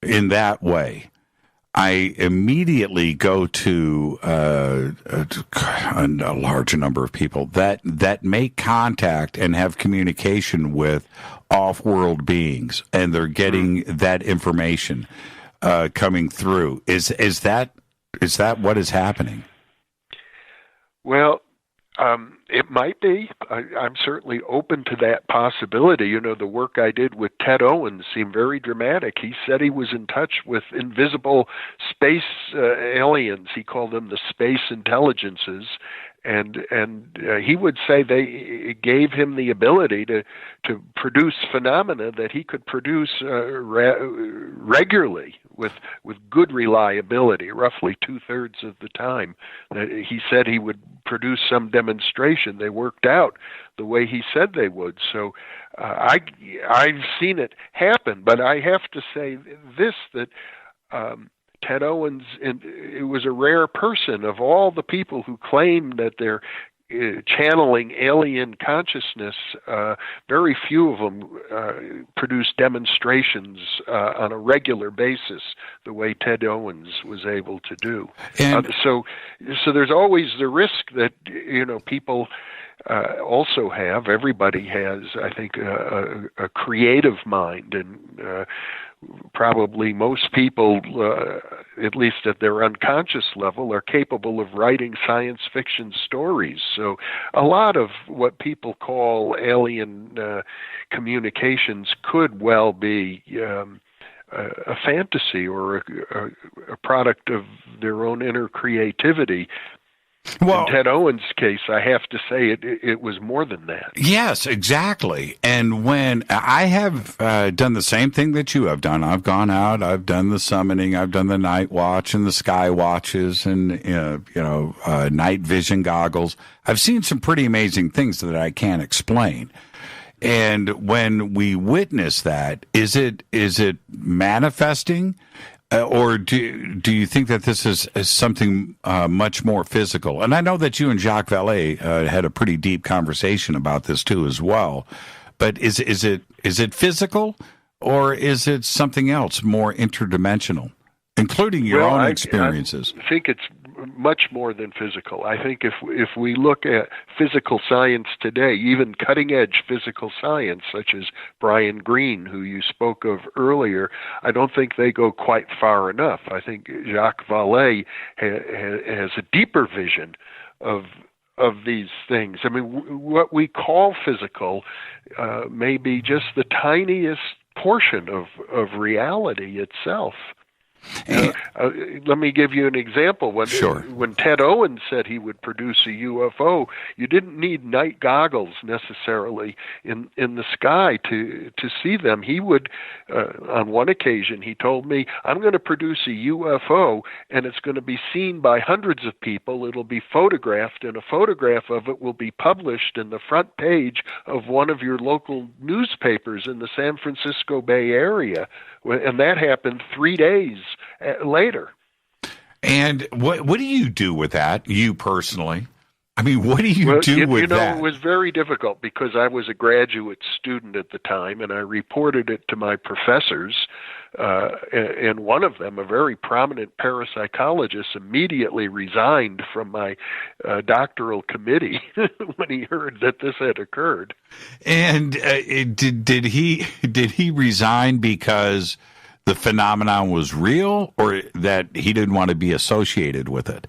in that way, I immediately go to a large number of people that make contact and have communication with off-world beings, and they're getting that information coming through. Is that what is happening? Well, it might be. I'm certainly open to that possibility. The work I did with Ted Owens seemed very dramatic. He said he was in touch with invisible space aliens. He called them the space intelligences. And he would say they gave him the ability to produce phenomena that he could produce regularly with good reliability, roughly 2/3 of the time. He said he would produce some demonstration. They worked out the way he said they would. So I've seen it happen, but I have to say this, that Ted Owens, it was a rare person. Of all the people who claim that they're channeling alien consciousness, very few of them produce demonstrations on a regular basis the way Ted Owens was able to do. And so there's always the risk that people also have. Everybody has, I think, a creative mind, and probably most people, at least at their unconscious level, are capable of writing science fiction stories. So a lot of what people call alien communications could well be a fantasy or a product of their own inner creativity. Well, in Ted Owens' case, I have to say it was more than that. Yes, exactly. And when I have done the same thing that you have done, I've gone out, I've done the summoning, I've done the night watch and the sky watches and, night vision goggles. I've seen some pretty amazing things that I can't explain. And when we witness that, is it manifesting? Or do you think that this is something much more physical? And I know that you and Jacques Vallée had a pretty deep conversation about this too as well. But is it physical, or is it something else more interdimensional, including your own experiences? I think it's much more than physical. I think if we look at physical science today, even cutting-edge physical science, such as Brian Greene, who you spoke of earlier, I don't think they go quite far enough. I think Jacques Vallée has a deeper vision of these things. I mean, what we call physical may be just the tiniest portion of reality itself. Let me give you an example. When Ted Owens said he would produce a UFO, you didn't need night goggles necessarily in the sky to see them. He would, on one occasion, he told me, I'm going to produce a UFO, and it's going to be seen by hundreds of people. It'll be photographed, and a photograph of it will be published in the front page of one of your local newspapers in the San Francisco Bay Area. And that happened 3 days later. And what do you do with that, you personally? I mean, what do you do with that? It was very difficult because I was a graduate student at the time, and I reported it to my professors. And one of them, a very prominent parapsychologist, immediately resigned from my doctoral committee when he heard that this had occurred. And did he resign because the phenomenon was real, or that he didn't want to be associated with it?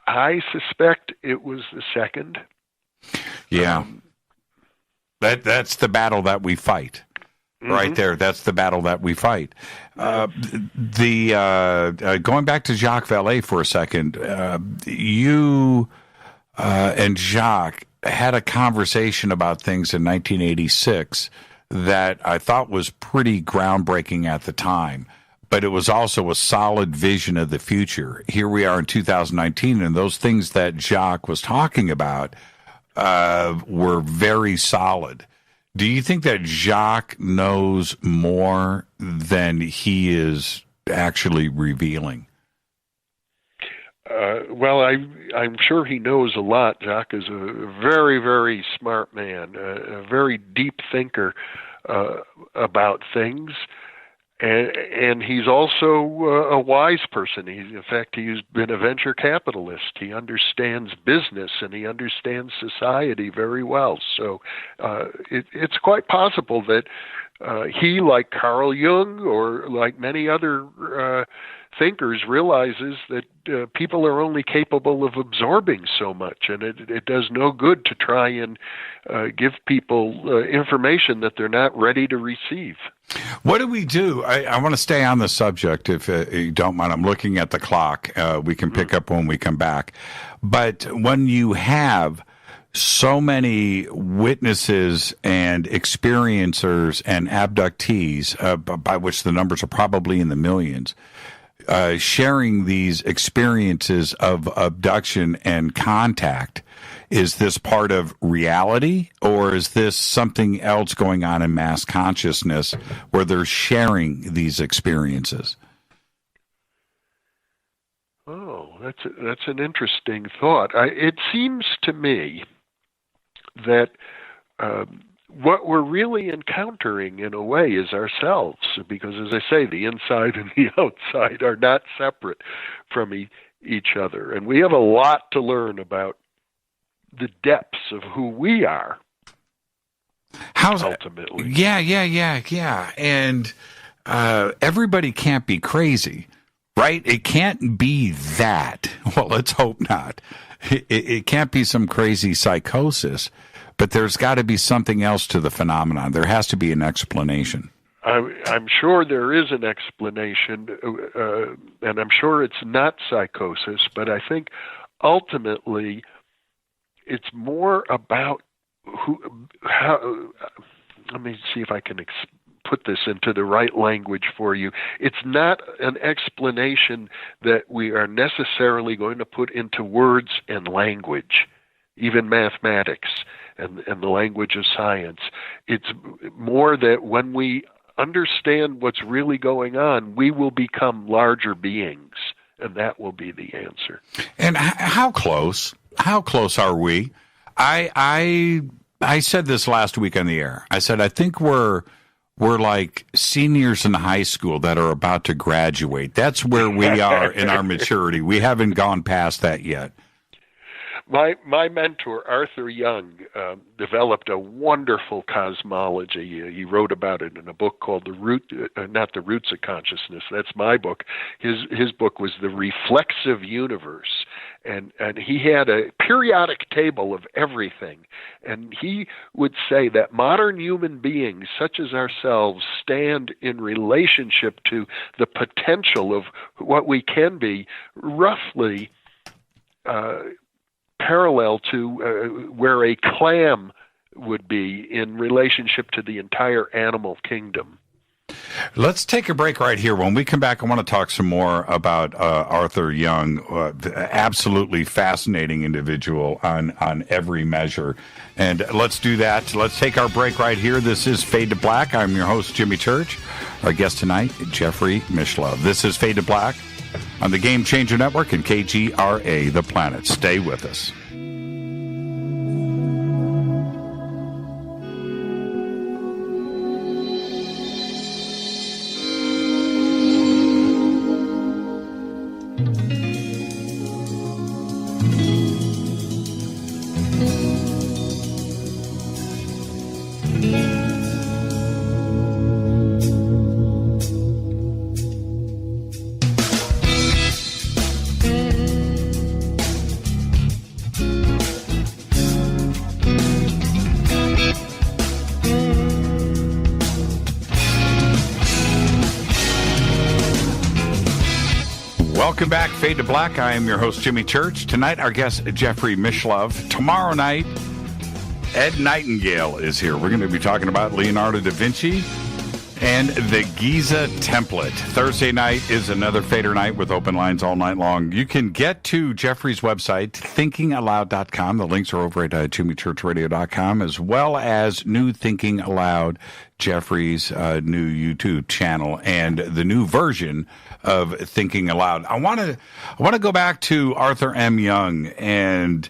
I suspect it was the second. Yeah. That's the battle that we fight. Right there. That's the battle that we fight. Going back to Jacques Vallée for a second, you and Jacques had a conversation about things in 1986 that I thought was pretty groundbreaking at the time, but it was also a solid vision of the future. Here we are in 2019, and those things that Jacques was talking about were very solid. Do you think that Jacques knows more than he is actually revealing? Well, I'm sure he knows a lot. Jacques is a very, very smart man, a very deep thinker about things. And he's also a wise person. In fact, he's been a venture capitalist. He understands business and he understands society very well. So it's quite possible that he, like Carl Jung or like many other thinkers, realizes that people are only capable of absorbing so much, and it does no good to try and give people information that they're not ready to receive. What do we do? I want to stay on the subject, if you don't mind. I'm looking at the clock. We can pick up when we come back. But when you have so many witnesses and experiencers and abductees, by which the numbers are probably in the millions, sharing these experiences of abduction and contact, is this part of reality, or is this something else going on in mass consciousness where they're sharing these experiences? Oh, that's an interesting thought. It seems to me that what we're really encountering, in a way, is ourselves, because, as I say, the inside and the outside are not separate from each other. And we have a lot to learn about the depths of who we are. Ultimately. Yeah. And everybody can't be crazy, right? It can't be that. Well, let's hope not. It can't be some crazy psychosis. But there's got to be something else to the phenomenon. There has to be an explanation. I'm sure there is an explanation, and I'm sure it's not psychosis, but I think ultimately it's more about how. Let me see if I can put this into the right language for you. It's not an explanation that we are necessarily going to put into words and language, even mathematics and the language of science. It's more that when we understand what's really going on, we will become larger beings, and that will be the answer. And how close? How close are we? I said this last week on the air. I said I think we're like seniors in high school that are about to graduate. That's where we are in our maturity. We haven't gone past that yet. My mentor, Arthur Young, developed a wonderful cosmology. He wrote about it in a book called not The Roots of Consciousness. That's my book. His book was The Reflexive Universe. And he had a periodic table of everything. And he would say that modern human beings, such as ourselves, stand in relationship to the potential of what we can be roughly parallel to where a clam would be in relationship to the entire animal kingdom. Let's take a break right here. When we come back, I want to talk some more about Arthur Young, absolutely fascinating individual on every measure. And let's do that. Let's take our break right here. This is Fade to Black. I'm your host, Jimmy Church. Our guest tonight, Jeffrey Mishlove. This is Fade to Black on the Game Changer Network and KGRA, The Planet. Stay with us. Welcome back, Fade to Black. I am your host, Jimmy Church. Tonight, our guest, Jeffrey Mishlove. Tomorrow night, Ed Nightingale is here. We're going to be talking about Leonardo da Vinci and the Giza template. Thursday night is another Fader night with open lines all night long. You can get to Jeffrey's website, thinkingaloud.com. The links are over at jimmychurchradio.com, as well as New Thinking Aloud, Jeffrey's new YouTube channel, and the new version of Thinking Aloud. I want to go back to Arthur M. Young and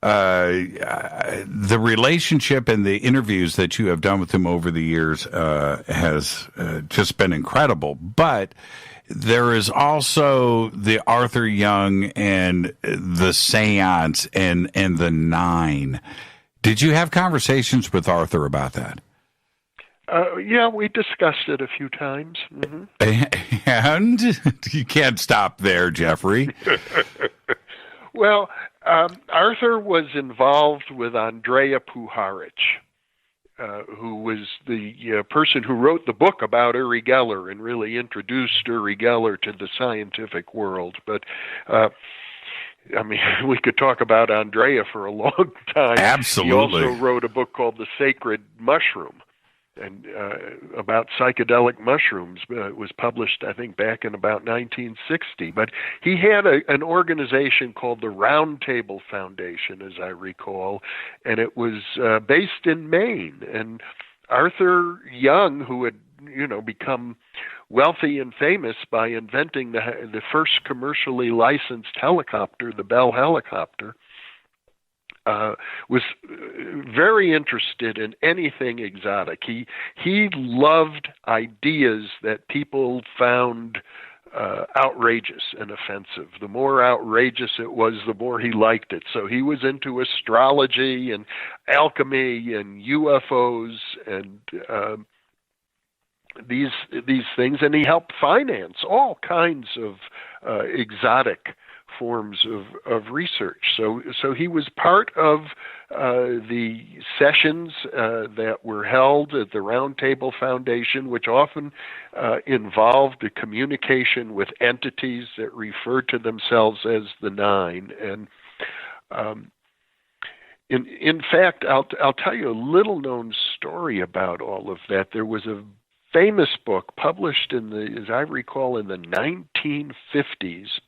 the relationship and the interviews that you have done with him over the years has just been incredible. But there is also the Arthur Young and the seance and the nine. Did you have conversations with Arthur about that? Yeah, we discussed it a few times. Mm-hmm. And you can't stop there, Jeffrey. Well, Arthur was involved with Andrea Puharich, who was the person who wrote the book about Uri Geller and really introduced Uri Geller to the scientific world. But I mean, we could talk about Andrea for a long time. Absolutely. He also wrote a book called The Sacred Mushroom, and about psychedelic mushrooms. It was published, I think, back in about 1960. But he had an organization called the Round Table Foundation, as I recall, and it was based in Maine. And Arthur Young, who had become wealthy and famous by inventing the first commercially licensed helicopter, the Bell helicopter, was very interested in anything exotic. He loved ideas that people found outrageous and offensive. The more outrageous it was, the more he liked it. So he was into astrology and alchemy and UFOs and these things, and he helped finance all kinds of exotic forms of research. So he was part of the sessions that were held at the Round Table Foundation, which often involved the communication with entities that refer to themselves as the Nine. And in fact, I'll tell you a little-known story about all of that. There was a famous book published as I recall, in the 1950s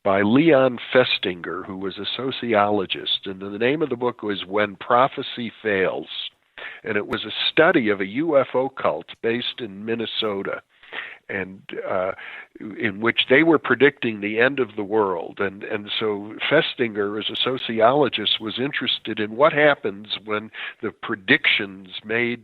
by Leon Festinger, who was a sociologist. And the name of the book was When Prophecy Fails. And it was a study of a UFO cult based in Minnesota, and in which they were predicting the end of the world. And so Festinger, as a sociologist, was interested in what happens when the predictions made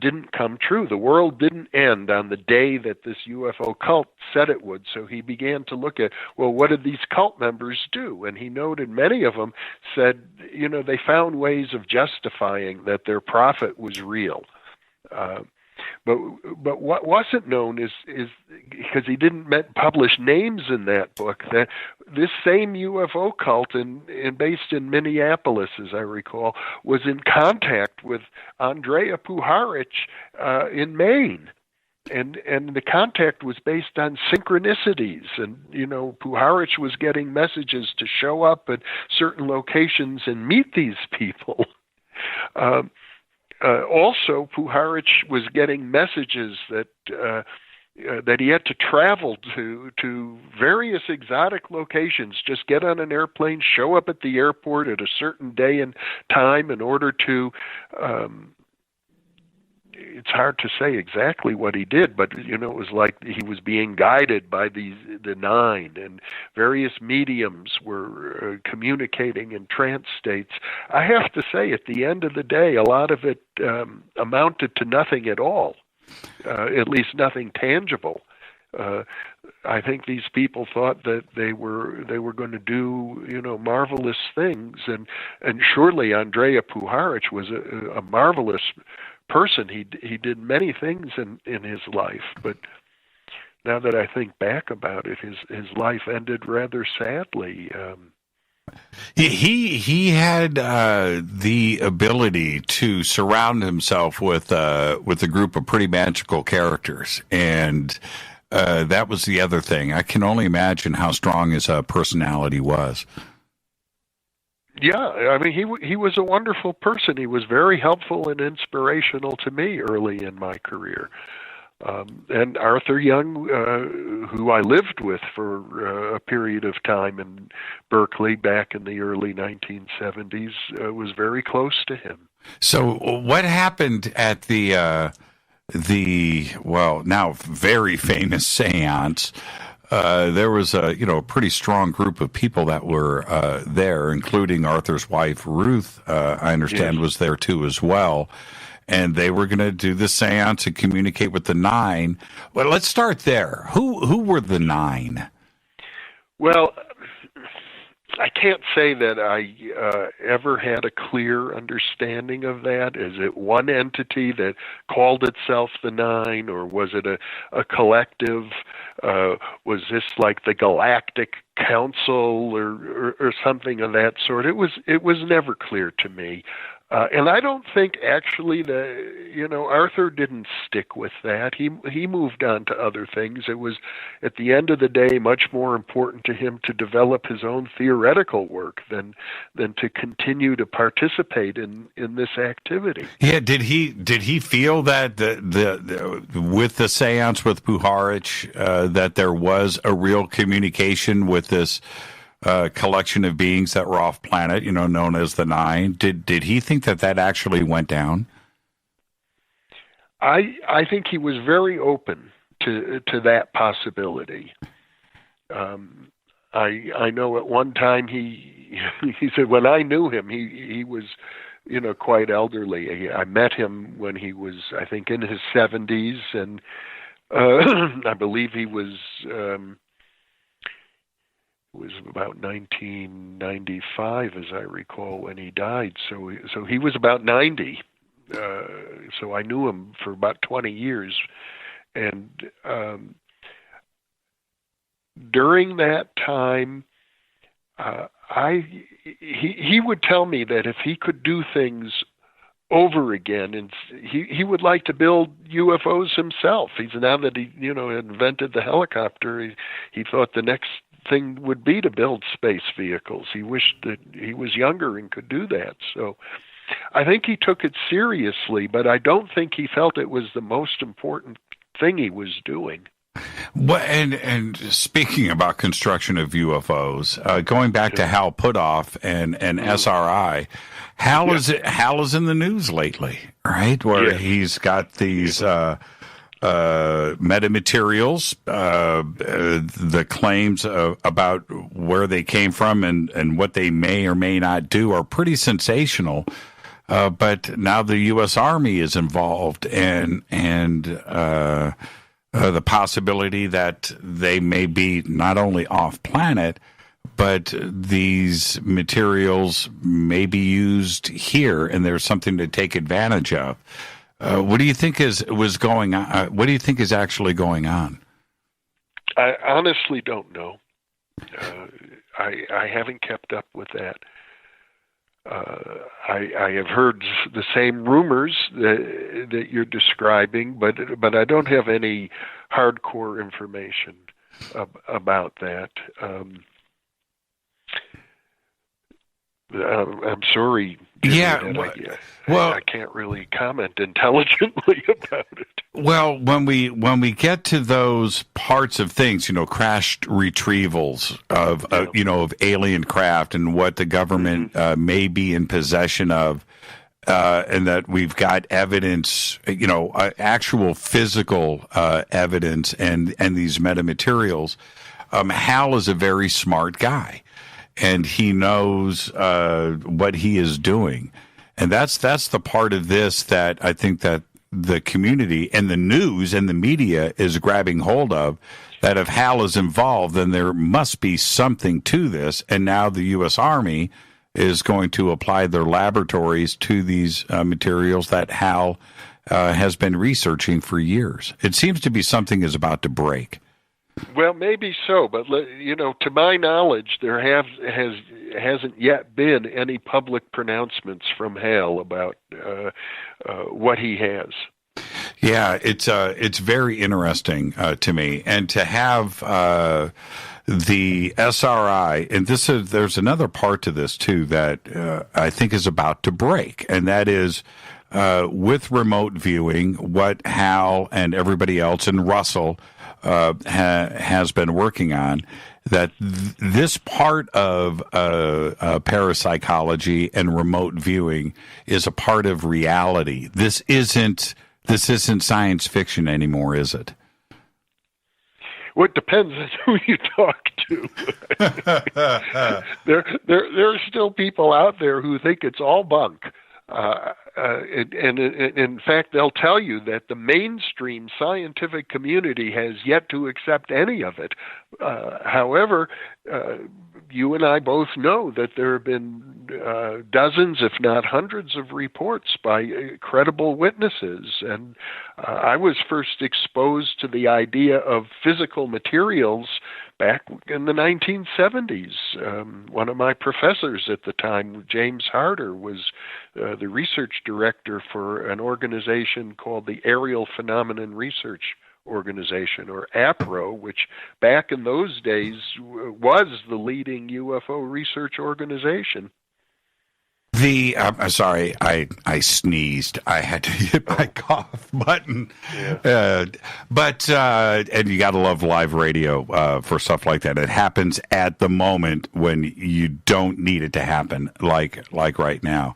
didn't come true. The world didn't end on the day that this UFO cult said it would. So he began to look at, well, what did these cult members do? And he noted many of them said, they found ways of justifying that their prophet was real. But what wasn't known is because he didn't publish names in that book, that this same UFO cult based in Minneapolis, as I recall, was in contact with Andrea Puharich in Maine. And the contact was based on synchronicities. And, Puharich was getting messages to show up at certain locations and meet these people. Also, Puharich was getting messages that he had to travel to various exotic locations, just get on an airplane, show up at the airport at a certain day and time in order to it's hard to say exactly what he did, but it was like he was being guided by the Nine, and various mediums were communicating in trance states. I have to say, at the end of the day, a lot of it amounted to nothing at all, at least nothing tangible. I think these people thought that they were going to do marvelous things, and surely Andrea Puharich was a marvelous person. He did many things in his life, but now that I think back about it, his life ended rather sadly. He had the ability to surround himself with a group of pretty magical characters, and that was the other thing. I can only imagine how strong his personality was. Yeah, I mean, he was a wonderful person. He was very helpful and inspirational to me early in my career. And Arthur Young, who I lived with for a period of time in Berkeley back in the early 1970s, was very close to him. So what happened at the now very famous seance? There was a pretty strong group of people that were there, including Arthur's wife Ruth. I understand was there too as well, and they were going to do the seance and communicate with the Nine. Well, let's start there. Who were the Nine? Well, I can't say that I ever had a clear understanding of that. Is it one entity that called itself the Nine, or was it a collective? Was this like the Galactic Council or something of that sort? It was never clear to me. And I don't think actually Arthur didn't stick with that. He moved on to other things. It was, at the end of the day, much more important to him to develop his own theoretical work than to continue to participate in this activity. Yeah, did he feel that with the seance with Puharich that there was a real communication with this collection of beings that were off planet, known as the Nine? Did he think that actually went down? I think he was very open to that possibility. I know at one time he said when I knew him he was quite elderly. I met him when he was, I think, in his 70s, and I believe he was about 1995, as I recall, when he died. So he was about 90. So I knew him for about 20 years, and during that time, he would tell me that if he could do things over again, and he would like to build UFOs himself. Now that he invented the helicopter, he thought the next thing would be to build space vehicles. He wished that he was younger and could do that. So I think he took it seriously, but I don't think he felt it was the most important thing he was doing. Well, and speaking about construction of UFOs, going back to Hal Puthoff and SRI, Hal is in the news lately, right? Where he's got these metamaterials, the claims about where they came from and what they may or may not do are pretty sensational. But now the U.S. Army is involved, and the possibility that they may be not only off planet, but these materials may be used here, and there's something to take advantage of. What do you think was going on? What do you think is actually going on? I honestly don't know. I haven't kept up with that. I have heard the same rumors that you're describing, but I don't have any hardcore information about that. I'm sorry. I can't really comment intelligently about it. Well, when we get to those parts of things, crashed retrievals of of alien craft and what the government may be in possession of, and that we've got evidence, actual physical evidence and these metamaterials. Hal is a very smart guy, and he knows what he is doing. And that's the part of this that I think that the community and the news and the media is grabbing hold of, that if Hal is involved, then there must be something to this. And now the U.S. Army is going to apply their laboratories to these materials that Hal has been researching for years. It seems to be something is about to break. Well, maybe so, but to my knowledge, there hasn't yet been any public pronouncements from Hal about what he has. Yeah, it's very interesting to me, and to have the SRI, and there's another part to this too that I think is about to break, and that is with remote viewing, what Hal and everybody else and Russell has been working on, that this part of parapsychology and remote viewing is a part of reality. This isn't science fiction anymore, is it? Well, it depends on who you talk to. There are still people out there who think it's all bunk. And in fact, they'll tell you that the mainstream scientific community has yet to accept any of it. However, you and I both know that there have been dozens, if not hundreds, of reports by credible witnesses. And I was first exposed to the idea of physical materials back in the 1970s. One of my professors at the time, James Harder, was the research director for an organization called the Aerial Phenomenon Research Organization, or APRO, which back in those days was the leading UFO research organization. Sorry, I sneezed. I had to hit my cough button. Yeah. And you got to love live radio for stuff like that. It happens at the moment when you don't need it to happen, like right now.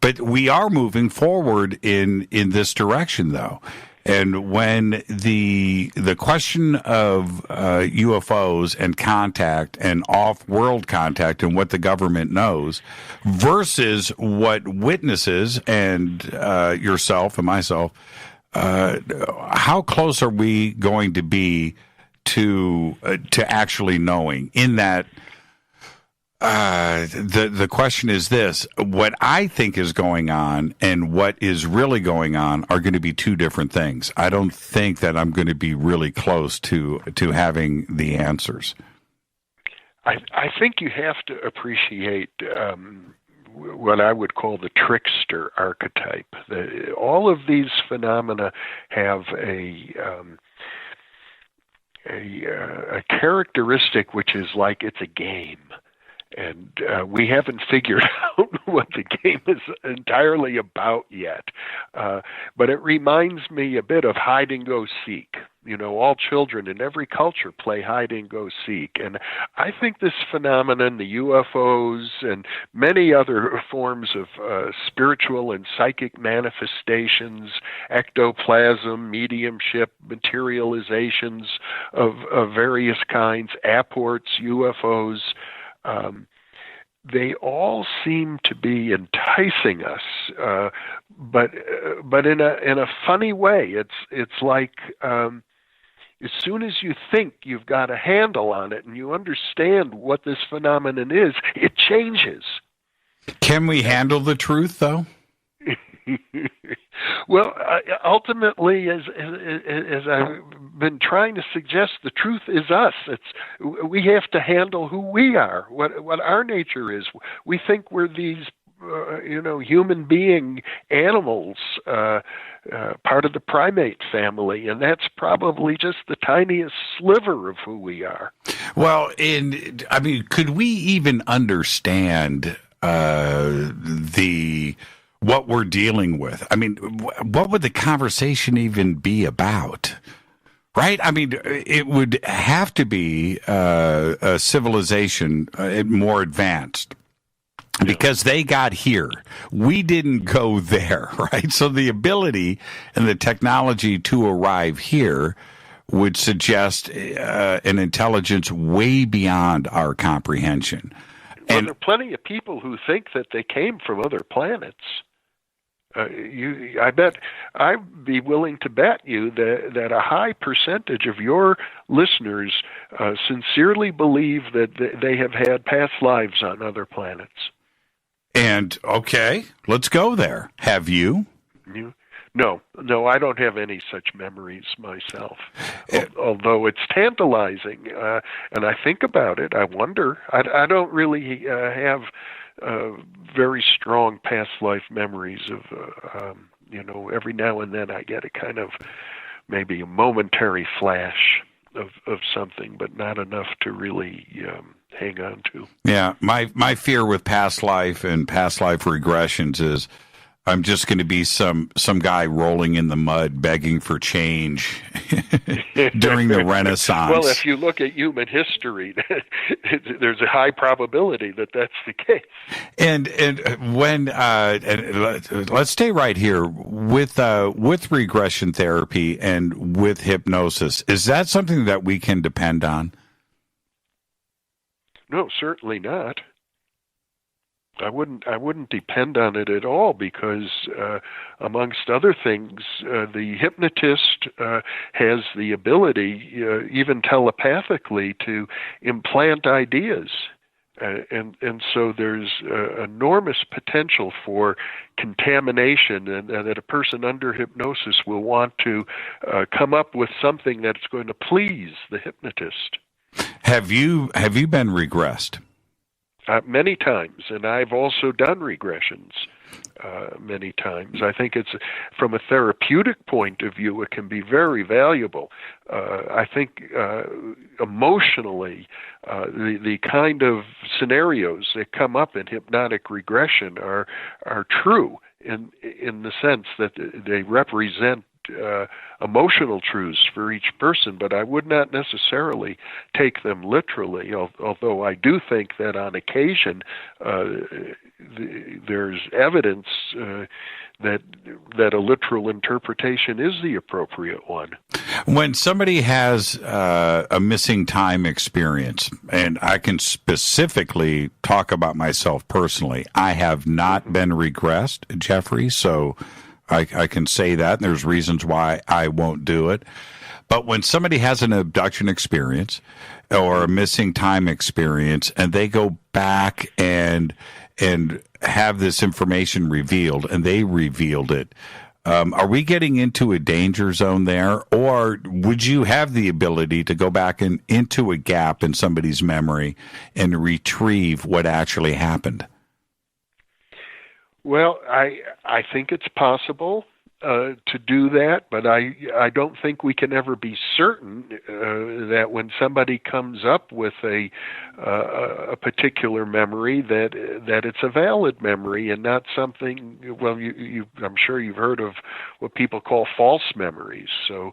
But we are moving forward in this direction, though. And when the question of UFOs and contact and off-world contact and what the government knows versus what witnesses and yourself and myself, how close are we going to be to actually knowing in that The question is this: what I think is going on and what is really going on are going to be two different things. I don't think that I'm going to be really close to having the answers. I think you have to appreciate what I would call the trickster archetype. All of these phenomena have a characteristic which is like it's a game. And we haven't figured out what the game is entirely about yet. But it reminds me a bit of hide and go seek. You know, all children in every culture play hide and go seek. And I think this phenomenon, the UFOs and many other forms of spiritual and psychic manifestations, ectoplasm, mediumship, materializations of various kinds, apports, UFOs, they all seem to be enticing us, but in a funny way. It's like as soon as you think you've got a handle on it and you understand what this phenomenon is, it changes. Can we handle the truth, though? Well, ultimately, as I've been trying to suggest, the truth is us. We have to handle who we are, what our nature is. We think we're these, human being animals, part of the primate family, and that's probably just the tiniest sliver of who we are. Well, could we even understand what we're dealing with? I mean, what would the conversation even be about? Right? I mean, it would have to be a civilization more advanced because they got here. We didn't go there, right? So the ability and the technology to arrive here would suggest an intelligence way beyond our comprehension. Well, there are plenty of people who think that they came from other planets. I'd be willing to bet you that a high percentage of your listeners sincerely believe that they have had past lives on other planets. And, okay, let's go there. Have you? No, I don't have any such memories myself. Although it's tantalizing, and I think about it, I wonder. I don't really have very strong past life memories of, every now and then I get a kind of maybe a momentary flash of something, but not enough to really hang on to. Yeah, my fear with past life and past life regressions is I'm just going to be some guy rolling in the mud begging for change during the Renaissance. Well, if you look at human history, there's a high probability that that's the case. And when let's stay right here with regression therapy and with hypnosis, is that something that we can depend on? No, certainly not. I wouldn't depend on it at all because, amongst other things, the hypnotist has the ability, even telepathically, to implant ideas, and so there's enormous potential for contamination, and that a person under hypnosis will want to come up with something that's going to please the hypnotist. Have you been regressed? Many times, and I've also done regressions many times. I think it's, from a therapeutic point of view, it can be very valuable. I think emotionally, the kind of scenarios that come up in hypnotic regression are true in the sense that they represent emotional truths for each person, but I would not necessarily take them literally, although I do think that on occasion there's evidence that a literal interpretation is the appropriate one. When somebody has a missing time experience, and I can specifically talk about myself personally, I have not been regressed, Jeffrey, so I can say that, and there's reasons why I won't do it. But when somebody has an abduction experience or a missing time experience, and they go back and have this information revealed, and they revealed it, are we getting into a danger zone there, or would you have the ability to go back into a gap in somebody's memory and retrieve what actually happened? Well, I think it's possible to do that, but I don't think we can ever be certain that when somebody comes up with a particular memory that it's a valid memory and not something. Well, I'm sure you've heard of what people call false memories. So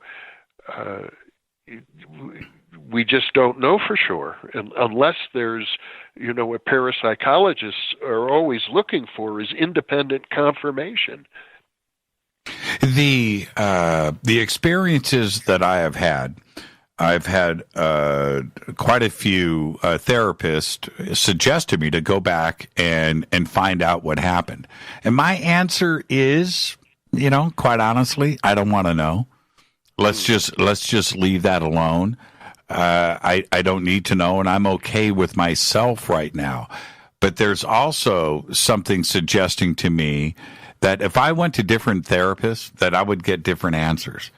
we just don't know for sure, unless there's, what parapsychologists are always looking for is independent confirmation. The experiences that I've had quite a few therapists suggest to me to go back and find out what happened. And my answer is, quite honestly, I don't want to know. Let's just leave that alone. I don't need to know, and I'm okay with myself right now. But there's also something suggesting to me that if I went to different therapists, that I would get different answers,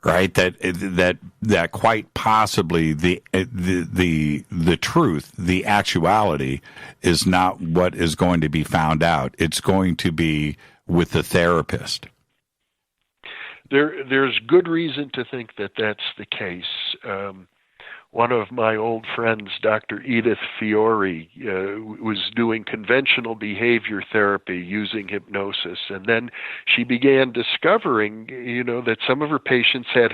right? That quite possibly the truth, the actuality, is not what is going to be found out. It's going to be with the therapist. There's good reason to think that that's the case. One of my old friends, Dr. Edith Fiore, was doing conventional behavior therapy using hypnosis. And then she began discovering, that some of her patients had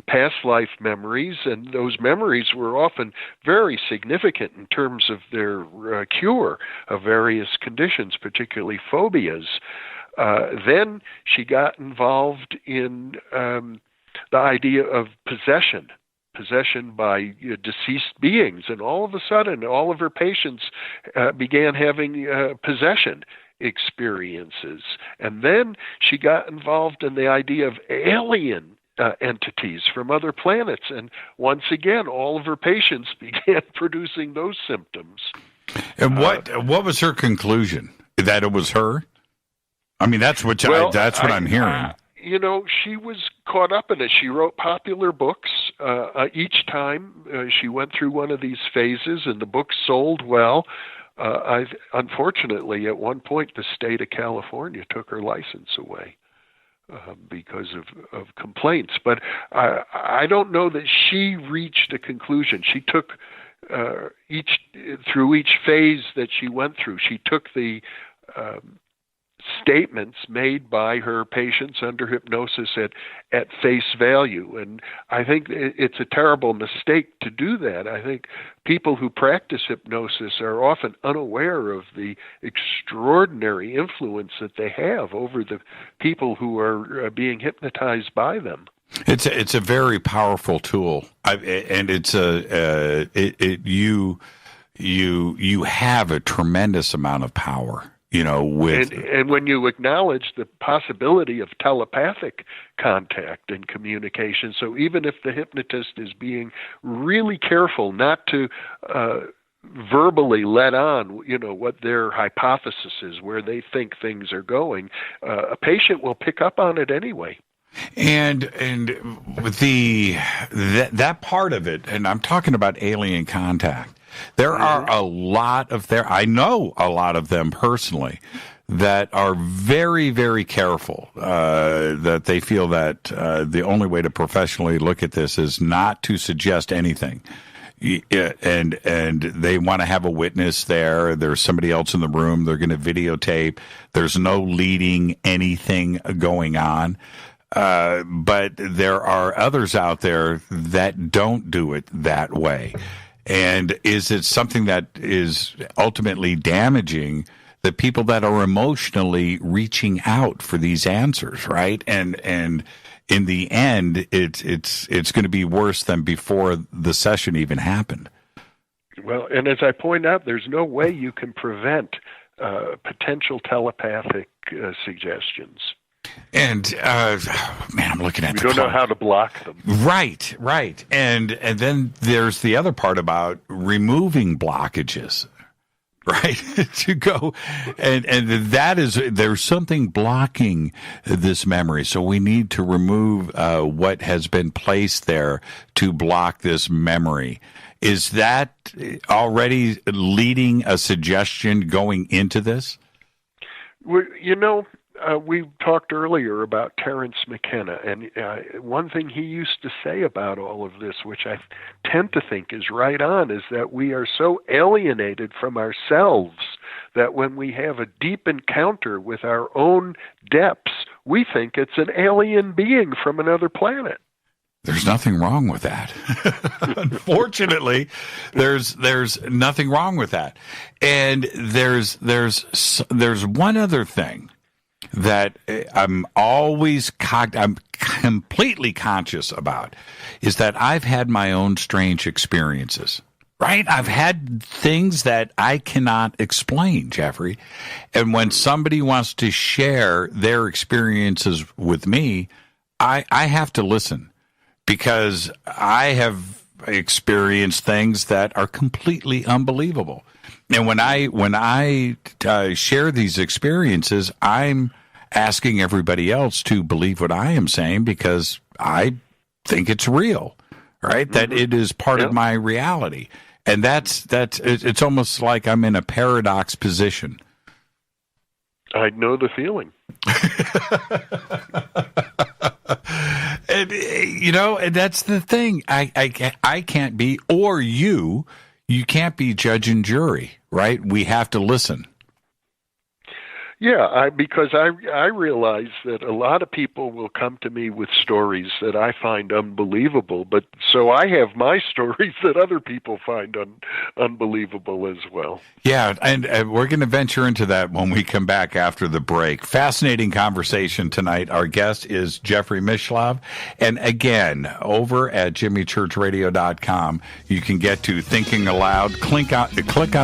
past life memories, and those memories were often very significant in terms of their cure of various conditions, particularly phobias. Then she got involved in the idea of possession by deceased beings, and all of a sudden all of her patients began having possession experiences. And then she got involved in the idea of alien entities from other planets, and once again all of her patients began producing those symptoms. And what was her conclusion? That it was her? I mean, that's what I'm hearing. She was caught up in it. She wrote popular books. Each time she went through one of these phases, and the books sold well. Unfortunately, at one point, the state of California took her license away because of complaints. But I don't know that she reached a conclusion. She took through each phase that she went through, she took the statements made by her patients under hypnosis at face value. And I think it's a terrible mistake to do that. I think people who practice hypnosis are often unaware of the extraordinary influence that they have over the people who are being hypnotized by them. It's a very powerful tool, and it's you have a tremendous amount of power. And when you acknowledge the possibility of telepathic contact and communication, so even if the hypnotist is being really careful not to verbally let on, what their hypothesis is, where they think things are going, a patient will pick up on it anyway. And with that part of it, and I'm talking about alien contact. There are a lot of I know a lot of them personally that are very, very careful, that they feel that the only way to professionally look at this is not to suggest anything. And they want to have a witness there. There's somebody else in the room. They're going to videotape. There's no leading anything going on. But there are others out there that don't do it that way. And is it something that is ultimately damaging the people that are emotionally reaching out for these answers, right? And in the end, it's going to be worse than before the session even happened. Well, and as I point out, there's no way you can prevent potential telepathic suggestions. And man, I'm looking at we the don't know clock. how to block them. Right. And then there's the other part about removing blockages. Right. To go and that is, there's something blocking this memory. So we need to remove what has been placed there to block this memory. Is that already leading a suggestion going into this? Well, we talked earlier about Terence McKenna, and one thing he used to say about all of this, which I tend to think is right on, is that we are so alienated from ourselves that when we have a deep encounter with our own depths, we think it's an alien being from another planet. There's nothing wrong with that. Unfortunately, there's nothing wrong with that. And there's one other thing that I'm completely conscious about, is that I've had my own strange experiences. Right? I've had things that I cannot explain, Jeffrey. And when somebody wants to share their experiences with me, I have to listen. Because I have experienced things that are completely unbelievable. And when I share these experiences, I'm asking everybody else to believe what I am saying because I think it's real, right? Mm-hmm. That it is part of my reality. And it's almost like I'm in a paradox position. I know the feeling. And that's the thing. I can't be, or you can't be judge and jury, right? We have to listen. Yeah, because I realize that a lot of people will come to me with stories that I find unbelievable, but so I have my stories that other people find unbelievable as well. Yeah, and we're going to venture into that when we come back after the break. Fascinating conversation tonight. Our guest is Jeffrey Mishlove. And again, over at jimmychurchradio.com, you can get to Thinking Aloud. Click on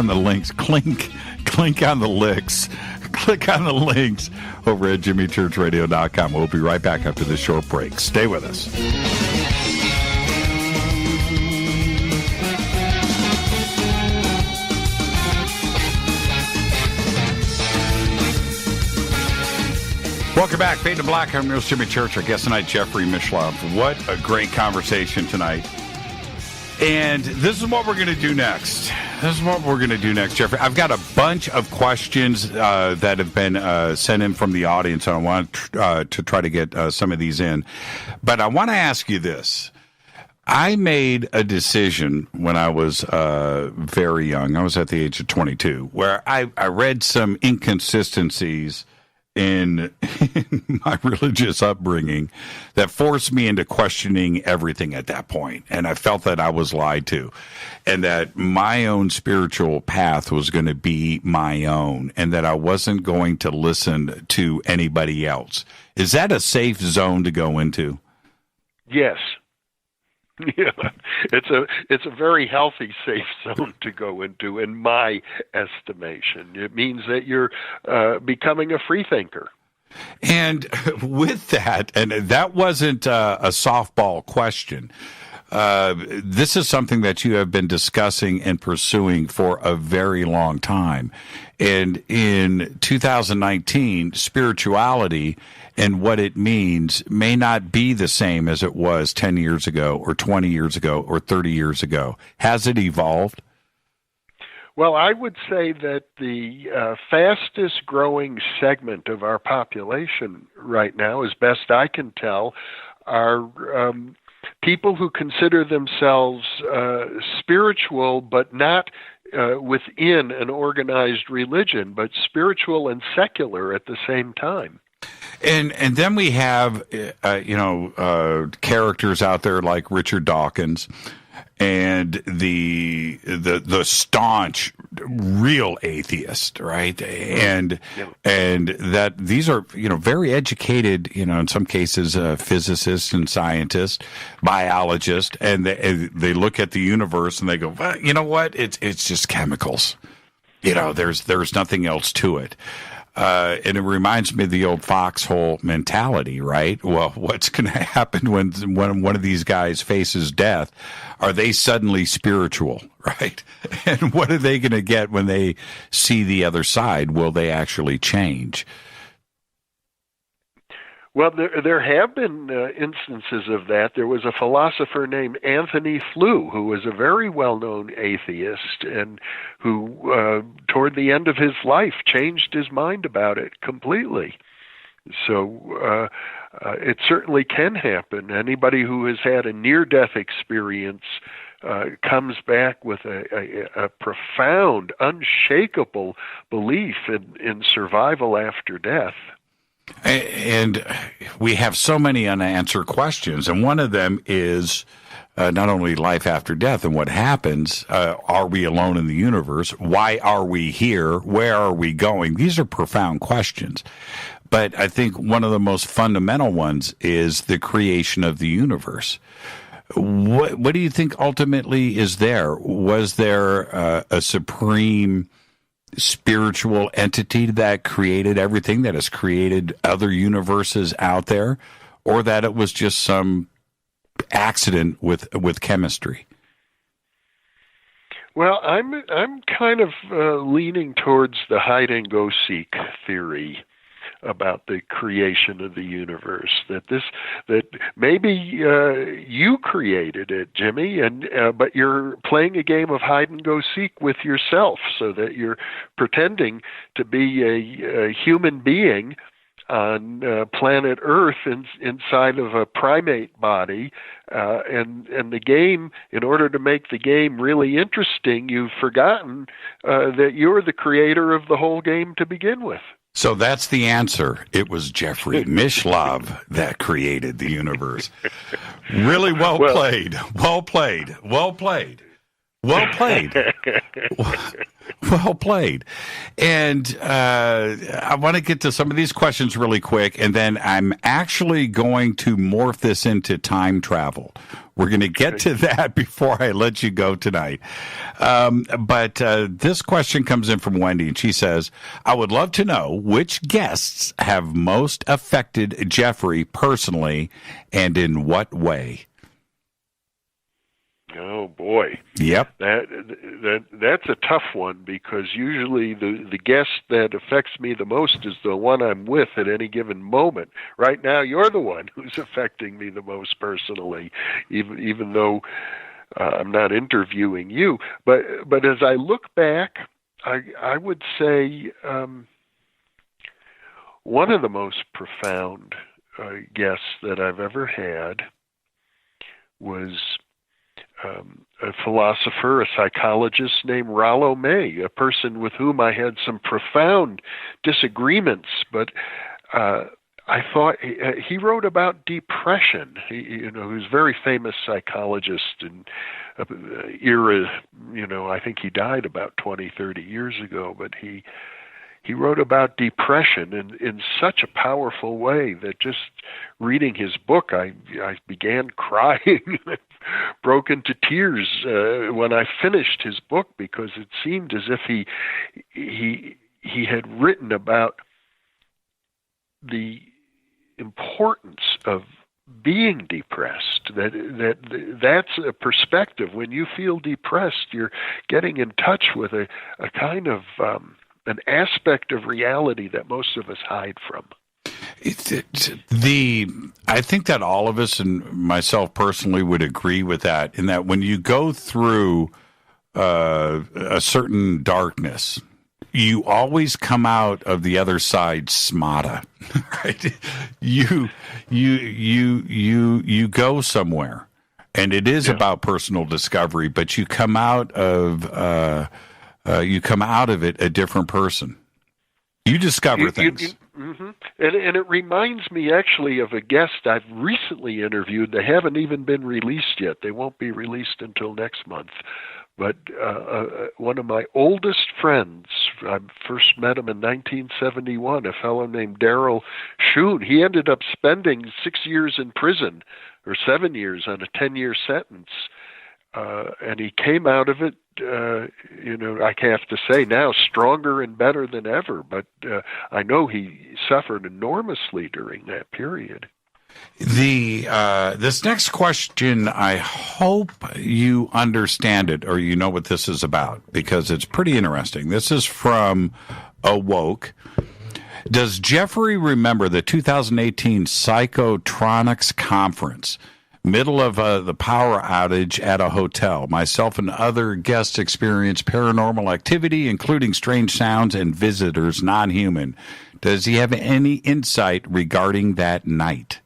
the links. Click on the links. Click on the links over at jimmychurchradio.com. We'll be right back after this short break. Stay with us. Welcome back. Fade to Black. I'm your host, Jimmy Church. Our guest tonight, Jeffrey Mishlove. What a great conversation tonight. And this is what we're going to do next. Jeffrey. I've got a bunch of questions that have been sent in from the audience, and I want to try to get some of these in. But I want to ask you this. I made a decision when I was very young. I was at the age of 22, where I read some inconsistencies in my religious upbringing that forced me into questioning everything at that point. And I felt that I was lied to, and that my own spiritual path was going to be my own, and that I wasn't going to listen to anybody else. Is that a safe zone to go into? Yes. Yeah, it's a very healthy, safe zone to go into, in my estimation. It means that you're becoming a free thinker. And with that, and that wasn't a softball question. This is something that you have been discussing and pursuing for a very long time. And in 2019, spirituality and what it means may not be the same as it was 10 years ago or 20 years ago or 30 years ago. Has it evolved? Well, I would say that the fastest growing segment of our population right now, as best I can tell, are people who consider themselves spiritual, but not within an organized religion, but spiritual and secular at the same time. And then we have, characters out there like Richard Dawkins and the staunch real atheist, right? And that these are, very educated, in some cases, physicists and scientists, biologists, and they look at the universe and they go, well, you know what? It's just chemicals. There's nothing else to it. And it reminds me of the old foxhole mentality, right? Well, what's going to happen when one of these guys faces death? Are they suddenly spiritual, right? And what are they going to get when they see the other side? Will they actually change? Well, there have been instances of that. There was a philosopher named Anthony Flew, who was a very well-known atheist and who, toward the end of his life, changed his mind about it completely. So it certainly can happen. Anybody who has had a near-death experience comes back with a profound, unshakable belief in survival after death. And we have so many unanswered questions, and one of them is not only life after death and what happens, are we alone in the universe? Why are we here? Where are we going? These are profound questions. But I think one of the most fundamental ones is the creation of the universe. What do you think ultimately is there? Was there a supreme spiritual entity that created everything, that has created other universes out there, or that it was just some accident with chemistry? Well, I'm kind of leaning towards the hide and go seek theory about the creation of the universe. That maybe you created it, Jimmy, and but you're playing a game of hide and go seek with yourself, so that you're pretending to be a human being on planet Earth inside of a primate body, and the game, in order to make the game really interesting, you've forgotten that you're the creator of the whole game to begin with. So that's the answer. It was Jeffrey Mishlove that created the universe. Really well played. Well played. Well played. Well played. Well played. And I want to get to some of these questions really quick, and then I'm actually going to morph this into time travel. We're going to get to that before I let you go tonight. But this question comes in from Wendy, and she says, I would love to know which guests have most affected Jeffrey personally, and in what way? Oh boy. Yep. That's a tough one, because usually the guest that affects me the most is the one I'm with at any given moment. Right now, you're the one who's affecting me the most personally, even though I'm not interviewing you. But as I look back, I would say one of the most profound guests that I've ever had was a philosopher, a psychologist named Rollo May, a person with whom I had some profound disagreements, but I thought he wrote about depression. He was a very famous psychologist in era, I think he died about 20, 30 years ago, but he wrote about depression in such a powerful way that just reading his book, I began crying, broke into tears when I finished his book, because it seemed as if he had written about the importance of being depressed. That's a perspective. When you feel depressed, you're getting in touch with a kind of an aspect of reality that most of us hide from. I think that all of us, and myself personally, would agree with that, in that when you go through a certain darkness, you always come out of the other side smarter, right? You go somewhere, and it is about personal discovery, but you come out of it a different person. You discover things. Mm-hmm. And it reminds me actually of a guest I've recently interviewed. They haven't even been released yet. They won't be released until next month. But one of my oldest friends, I first met him in 1971, a fellow named Daryl Schoon. He ended up spending 6 years in prison, or 7 years, on a 10-year sentence. And he came out of it, I have to say now, stronger and better than ever. But I know he suffered enormously during that period. This next question, I hope you understand it or you know what this is about, because it's pretty interesting. This is from Awoke. Does Jeffrey remember the 2018 Psychotronics Conference? Middle of the power outage at a hotel. Myself and other guests experienced paranormal activity, including strange sounds and visitors, non-human. Does he have any insight regarding that night?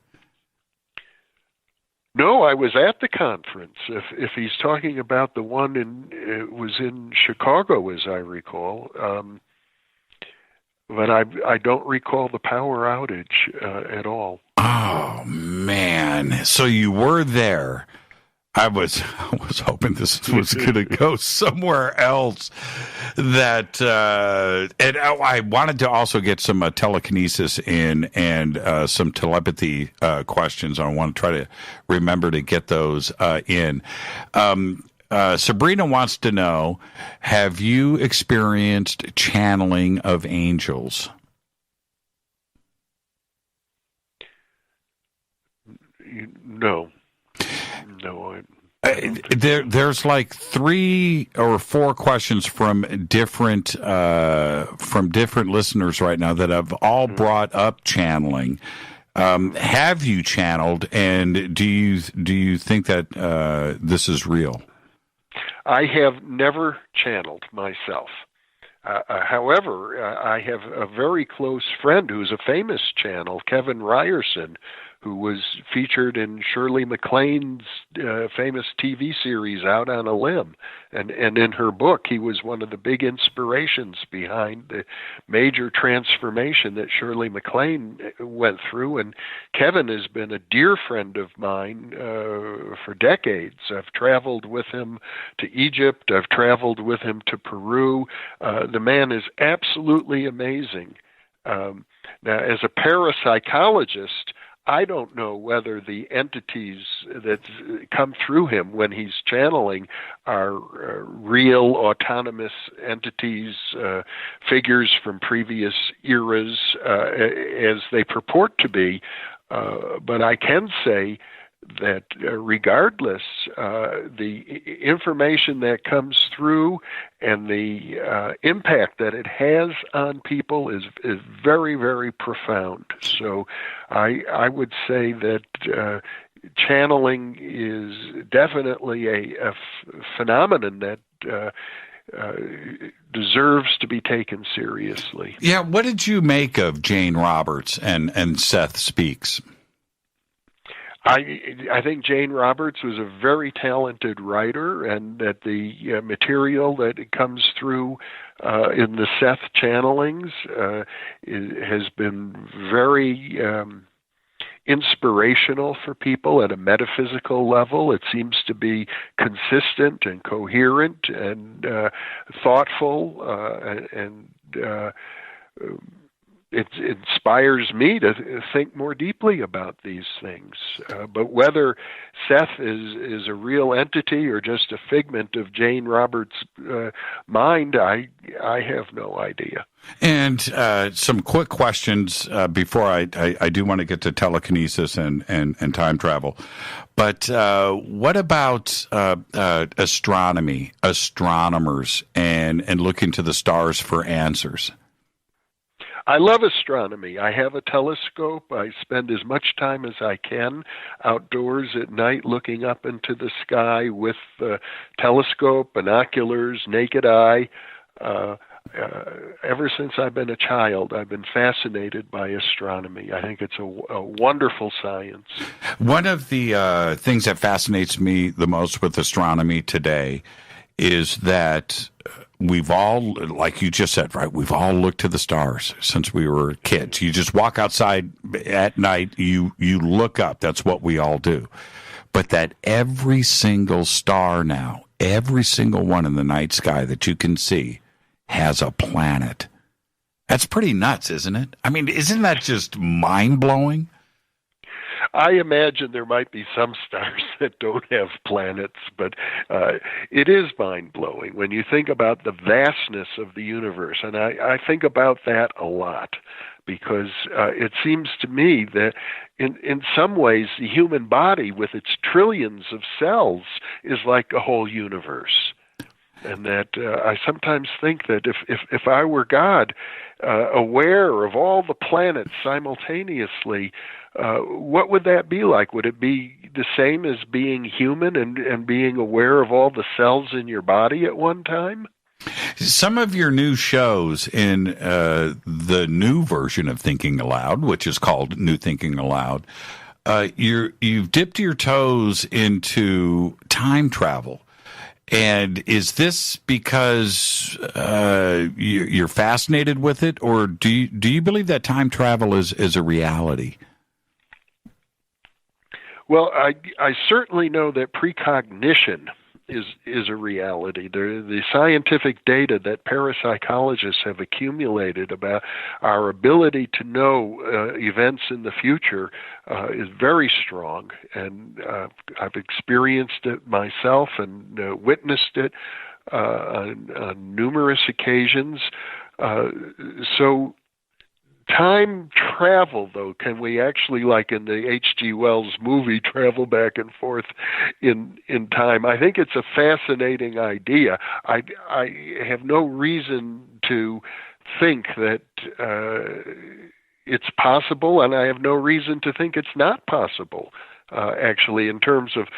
No, I was at the conference. If he's talking about the one it was in Chicago, as I recall, but I don't recall the power outage at all. Oh man! So you were there. I was hoping this was going to go somewhere else. And I wanted to also get some telekinesis in and some telepathy questions. I want to try to remember to get those in. Sabrina wants to know: have you experienced channeling of angels? No. There's like 3 or 4 questions from different listeners right now that have all brought up channeling. Have you channeled, and do you think that this is real? I have never channeled myself. However, I have a very close friend who's a famous channel, Kevin Ryerson, who was featured in Shirley MacLaine's famous TV series Out on a Limb. And in her book, he was one of the big inspirations behind the major transformation that Shirley MacLaine went through. And Kevin has been a dear friend of mine for decades. I've traveled with him to Egypt. I've traveled with him to Peru. The man is absolutely amazing. Now, as a parapsychologist, I don't know whether the entities that come through him when he's channeling are real autonomous entities, figures from previous eras, as they purport to be. But I can say that regardless, the information that comes through and the impact that it has on people is very, very profound. So I would say that channeling is definitely a phenomenon that deserves to be taken seriously. Yeah, what did you make of Jane Roberts and Seth Speaks? I think Jane Roberts was a very talented writer, and that the material that comes through in the Seth channelings has been very inspirational for people at a metaphysical level. It seems to be consistent and coherent and thoughtful, and it inspires me to think more deeply about these things. But whether Seth is a real entity or just a figment of Jane Roberts' mind, I have no idea. And some quick questions before I do want to get to telekinesis and time travel. But what about astronomy, astronomers, and looking to the stars for answers? I love astronomy. I have a telescope. I spend as much time as I can outdoors at night looking up into the sky with telescope, binoculars, naked eye. Ever since I've been a child, I've been fascinated by astronomy. I think it's a wonderful science. One of the things that fascinates me the most with astronomy today is that we've all, like you just said, right? We've all looked to the stars since we were kids. You just walk outside at night, you look up. That's what we all do. But that every single star now, every single one in the night sky that you can see has a planet. That's pretty nuts, isn't it? I mean, isn't that just mind-blowing? I imagine there might be some stars that don't have planets, but it is mind-blowing when you think about the vastness of the universe, and I think about that a lot, because it seems to me that in some ways the human body with its trillions of cells is like a whole universe. And that I sometimes think that if I were God, aware of all the planets simultaneously, what would that be like? Would it be the same as being human and being aware of all the cells in your body at one time? Some of your new shows in the new version of Thinking Aloud, which is called New Thinking Aloud, you've dipped your toes into time travel. And is this because you're fascinated with it, or do you believe that time travel is a reality? Well, I certainly know that precognition is a reality. The scientific data that parapsychologists have accumulated about our ability to know events in the future is very strong, and I've experienced it myself and witnessed it on numerous occasions. So time travel, though, can we actually, like in the H.G. Wells movie, travel back and forth in time? I think it's a fascinating idea. I have no reason to think that it's possible, and I have no reason to think it's not possible, actually, in terms of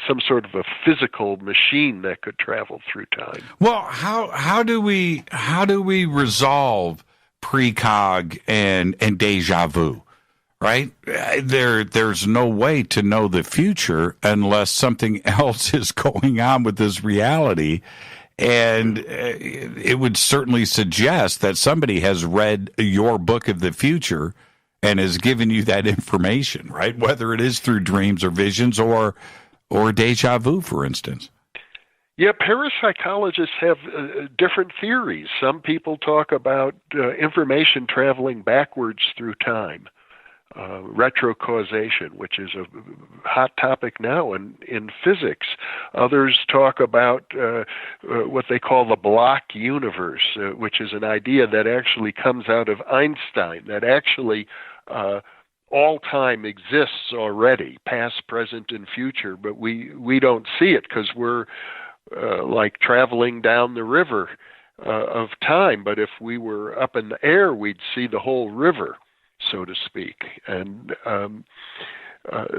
some sort of a physical machine that could travel through time. Well, how do we resolve precog and deja vu, right? There's no way to know the future unless something else is going on with this reality. And it would certainly suggest that somebody has read your book of the future and has given you that information, right? Whether it is through dreams or visions or deja vu, for instance. Yeah, parapsychologists have different theories. Some people talk about information traveling backwards through time, retrocausation, which is a hot topic now in physics. Others talk about what they call the block universe, which is an idea that actually comes out of Einstein, that actually all time exists already, past, present, and future, but we don't see it because we're like traveling down the river of time. But if we were up in the air, we'd see the whole river, so to speak. And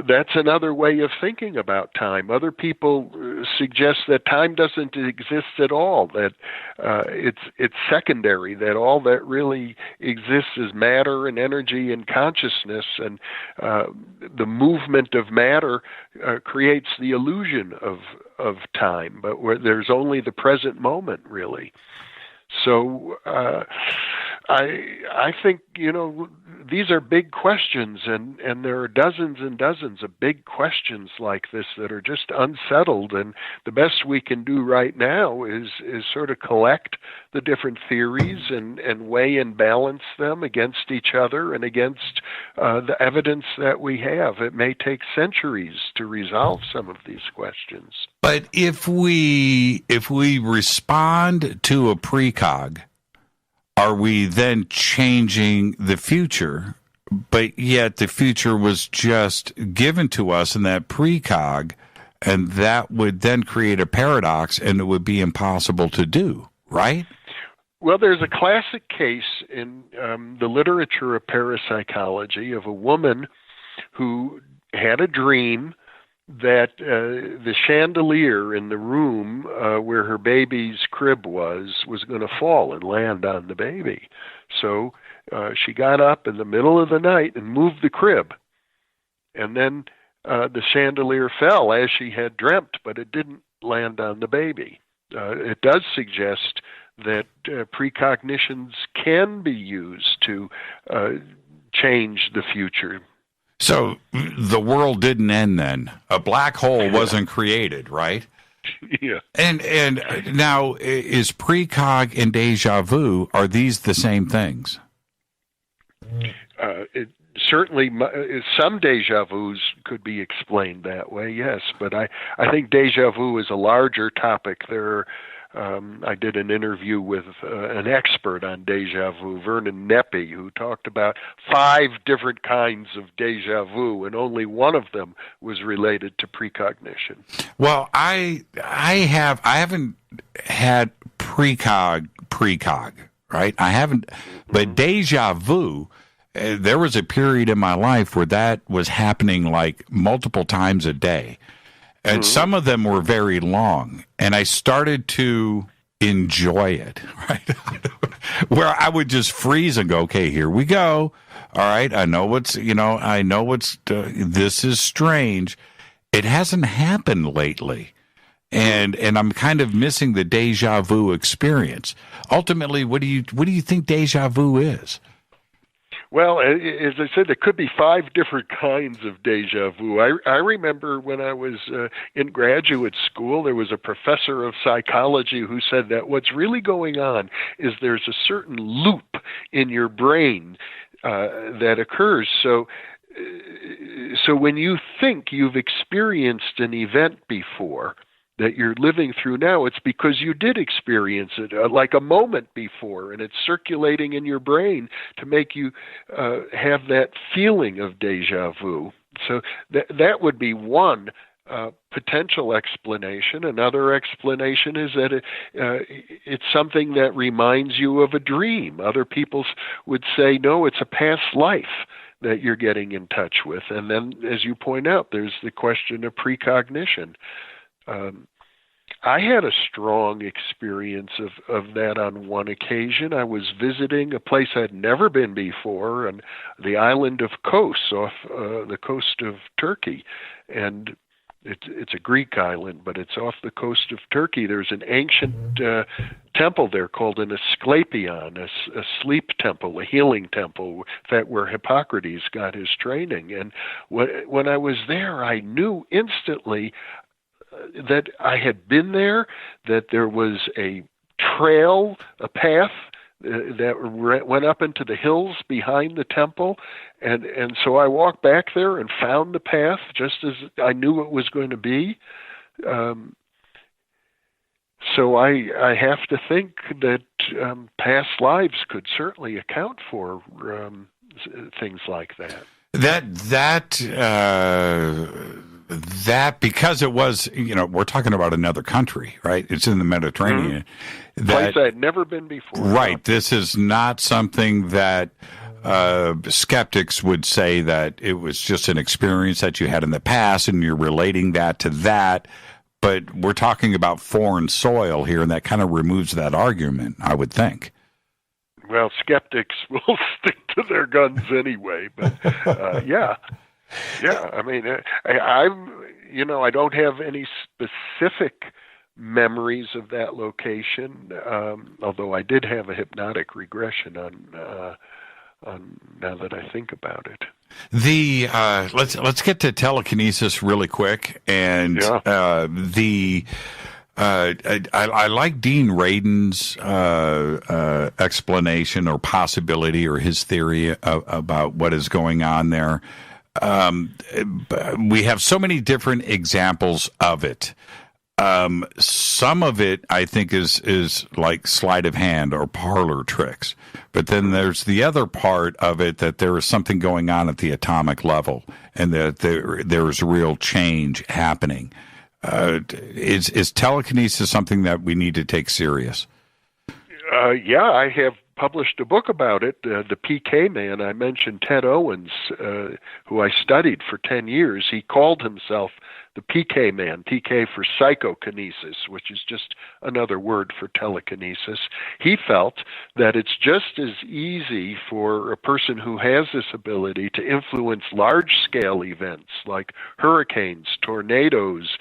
that's another way of thinking about time. Other people suggest that time doesn't exist at all, that it's secondary, that all that really exists is matter and energy and consciousness, and the movement of matter creates the illusion of time, but where there's only the present moment, really. So I think, these are big questions, and there are dozens and dozens of big questions like this that are just unsettled, and the best we can do right now is sort of collect the different theories and weigh and balance them against each other and against the evidence that we have. It may take centuries to resolve some of these questions. But if we respond to a precog, are we then changing the future, but yet the future was just given to us in that precog, and that would then create a paradox, and it would be impossible to do, right? Well, there's a classic case in the literature of parapsychology of a woman who had a dream that the chandelier in the room where her baby's crib was going to fall and land on the baby. So she got up in the middle of the night and moved the crib. And then the chandelier fell as she had dreamt, but it didn't land on the baby. It does suggest that precognitions can be used to change the future. So the world didn't end then. A black hole wasn't created, right? Yeah. And now, is precog and deja vu, are these the same things? certainly some deja vus could be explained that way, yes. But I think deja vu is a larger topic. I did an interview with an expert on deja vu, Vernon Neppy, who talked about 5 different kinds of deja vu, and only one of them was related to precognition. Well, I haven't had precog, right? I haven't, but deja vu. There was a period in my life where that was happening like multiple times a day. And some of them were very long, and I started to enjoy it, right? Where I would just freeze and go, okay, here we go. All right, this is strange. It hasn't happened lately. And I'm kind of missing the deja vu experience. Ultimately, what do you think deja vu is? Well, as I said, there could be 5 different kinds of deja vu. I remember when I was in graduate school, there was a professor of psychology who said that what's really going on is there's a certain loop in your brain that occurs. So when you think you've experienced an event before that you're living through now, it's because you did experience it like a moment before, and it's circulating in your brain to make you have that feeling of deja vu. So that would be one potential explanation. Another explanation is that it's something that reminds you of a dream. Other people would say, no, it's a past life that you're getting in touch with. And then, as you point out, there's the question of precognition. I had a strong experience of that on one occasion. I was visiting a place I'd never been before, on the island of Kos, off the coast of Turkey. And it's a Greek island, but it's off the coast of Turkey. There's an ancient temple there called an Asclepion, a sleep temple, a healing temple, where Hippocrates got his training. And when I was there, I knew instantly that I had been there, that there was a trail, a path that went up into the hills behind the temple, and so I walked back there and found the path just as I knew it was going to be. So I have to think that past lives could certainly account for things like that. That because it was, we're talking about another country, right? It's in the Mediterranean. Place I'd never been before. Right. This is not something that skeptics would say that it was just an experience that you had in the past and you're relating that to that. But we're talking about foreign soil here, and that kind of removes that argument, I would think. Well, skeptics will stick to their guns anyway, but yeah. I mean, I don't have any specific memories of that location, although I did have a hypnotic regression on now that I think about it. Let's get to telekinesis really quick, and I like Dean Radin's explanation or possibility or his theory about what is going on there. We have so many different examples of it. Some of it, I think, is like sleight of hand or parlor tricks. But then there's the other part of it that there is something going on at the atomic level and that there is real change happening. Is telekinesis something that we need to take serious? Yeah, I have published a book about it, The PK Man. I mentioned Ted Owens, who I studied for 10 years. He called himself the PK Man, PK for psychokinesis, which is just another word for telekinesis. He felt that it's just as easy for a person who has this ability to influence large-scale events like hurricanes, tornadoes,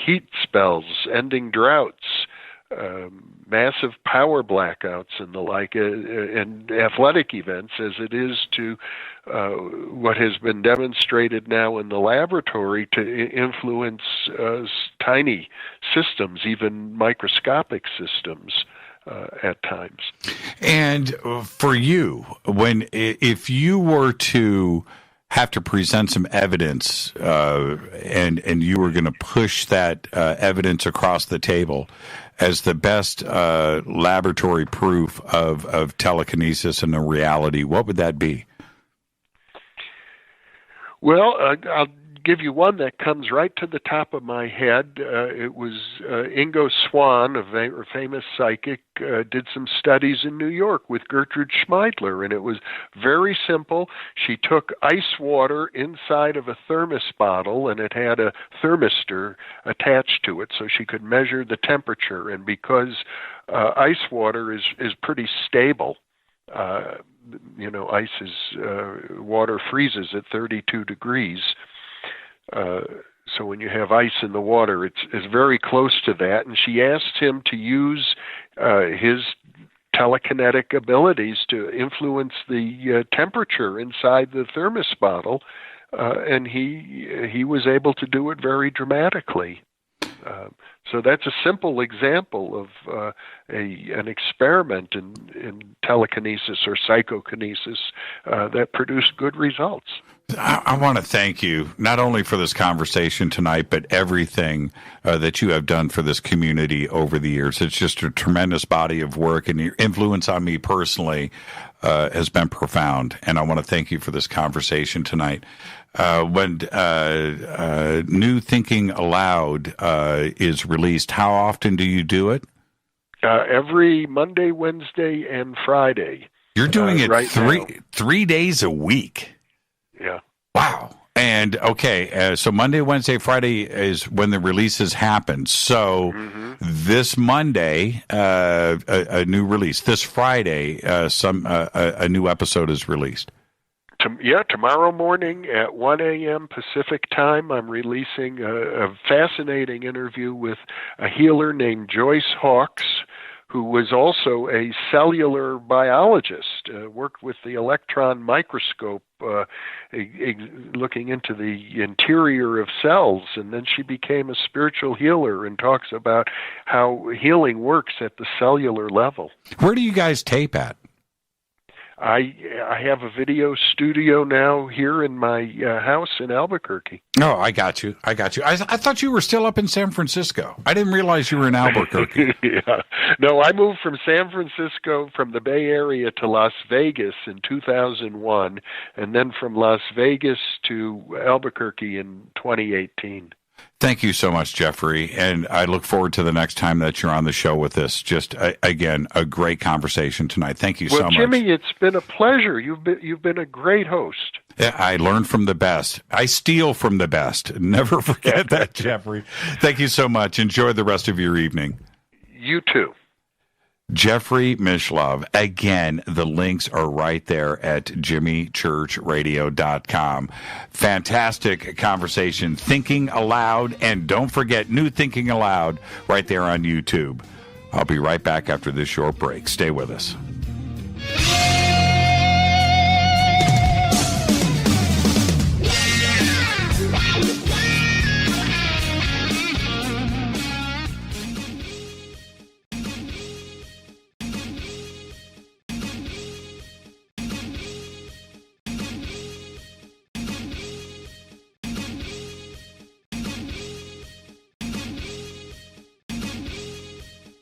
heat spells, ending droughts, massive power blackouts and the like, and athletic events, as it is to what has been demonstrated now in the laboratory to influence tiny systems, even microscopic systems. at times. And for you, if you were to have to present some evidence, and you were going to push that evidence across the table as the best laboratory proof of telekinesis and a reality, what would that be? Well, I'll give you one that comes right to the top of my head. It was Ingo Swann, a famous psychic, did some studies in New York with Gertrude Schmeidler, and it was very simple. She took ice water inside of a thermos bottle, and it had a thermistor attached to it, so she could measure the temperature. And because ice water is pretty stable, ice is water freezes at 32 degrees. So when you have ice in the water, it's very close to that. And she asked him to use his telekinetic abilities to influence the temperature inside the thermos bottle, and he was able to do it very dramatically. So that's a simple example of an experiment in telekinesis or psychokinesis that produced good results. I want to thank you not only for this conversation tonight, but everything that you have done for this community over the years. It's just a tremendous body of work, and your influence on me personally has been profound. And I want to thank you for this conversation tonight. When New Thinking Aloud is released, how often do you do it? Every Monday, Wednesday, and Friday. You're doing it right three days a week. Yeah. Wow. And okay, so Monday, Wednesday, Friday is when the releases happen. So this Monday, a new release. This Friday, a new episode is released. Tomorrow morning at 1 a.m. Pacific time, I'm releasing a fascinating interview with a healer named Joyce Hawkes, who was also a cellular biologist, worked with the electron microscope, looking into the interior of cells, and then she became a spiritual healer and talks about how healing works at the cellular level. Where do you guys tape at? I have a video studio now here in my house in Albuquerque. Oh, I got you. I thought you were still up in San Francisco. I didn't realize you were in Albuquerque. Yeah. No, I moved from San Francisco, from the Bay Area to Las Vegas in 2001, and then from Las Vegas to Albuquerque in 2018. Thank you so much, Jeffrey, and I look forward to the next time that you're on the show with us. Just, again, a great conversation tonight. Thank you so much. Well, Jimmy, it's been a pleasure. You've been a great host. Yeah, I learned from the best. I steal from the best. Never forget that, Jeffrey. Thank you so much. Enjoy the rest of your evening. You too. Jeffrey Mishlove. Again, the links are right there at jimmychurchradio.com. Fantastic conversation. Thinking Aloud, and don't forget New Thinking Aloud right there on YouTube. I'll be right back after this short break. Stay with us.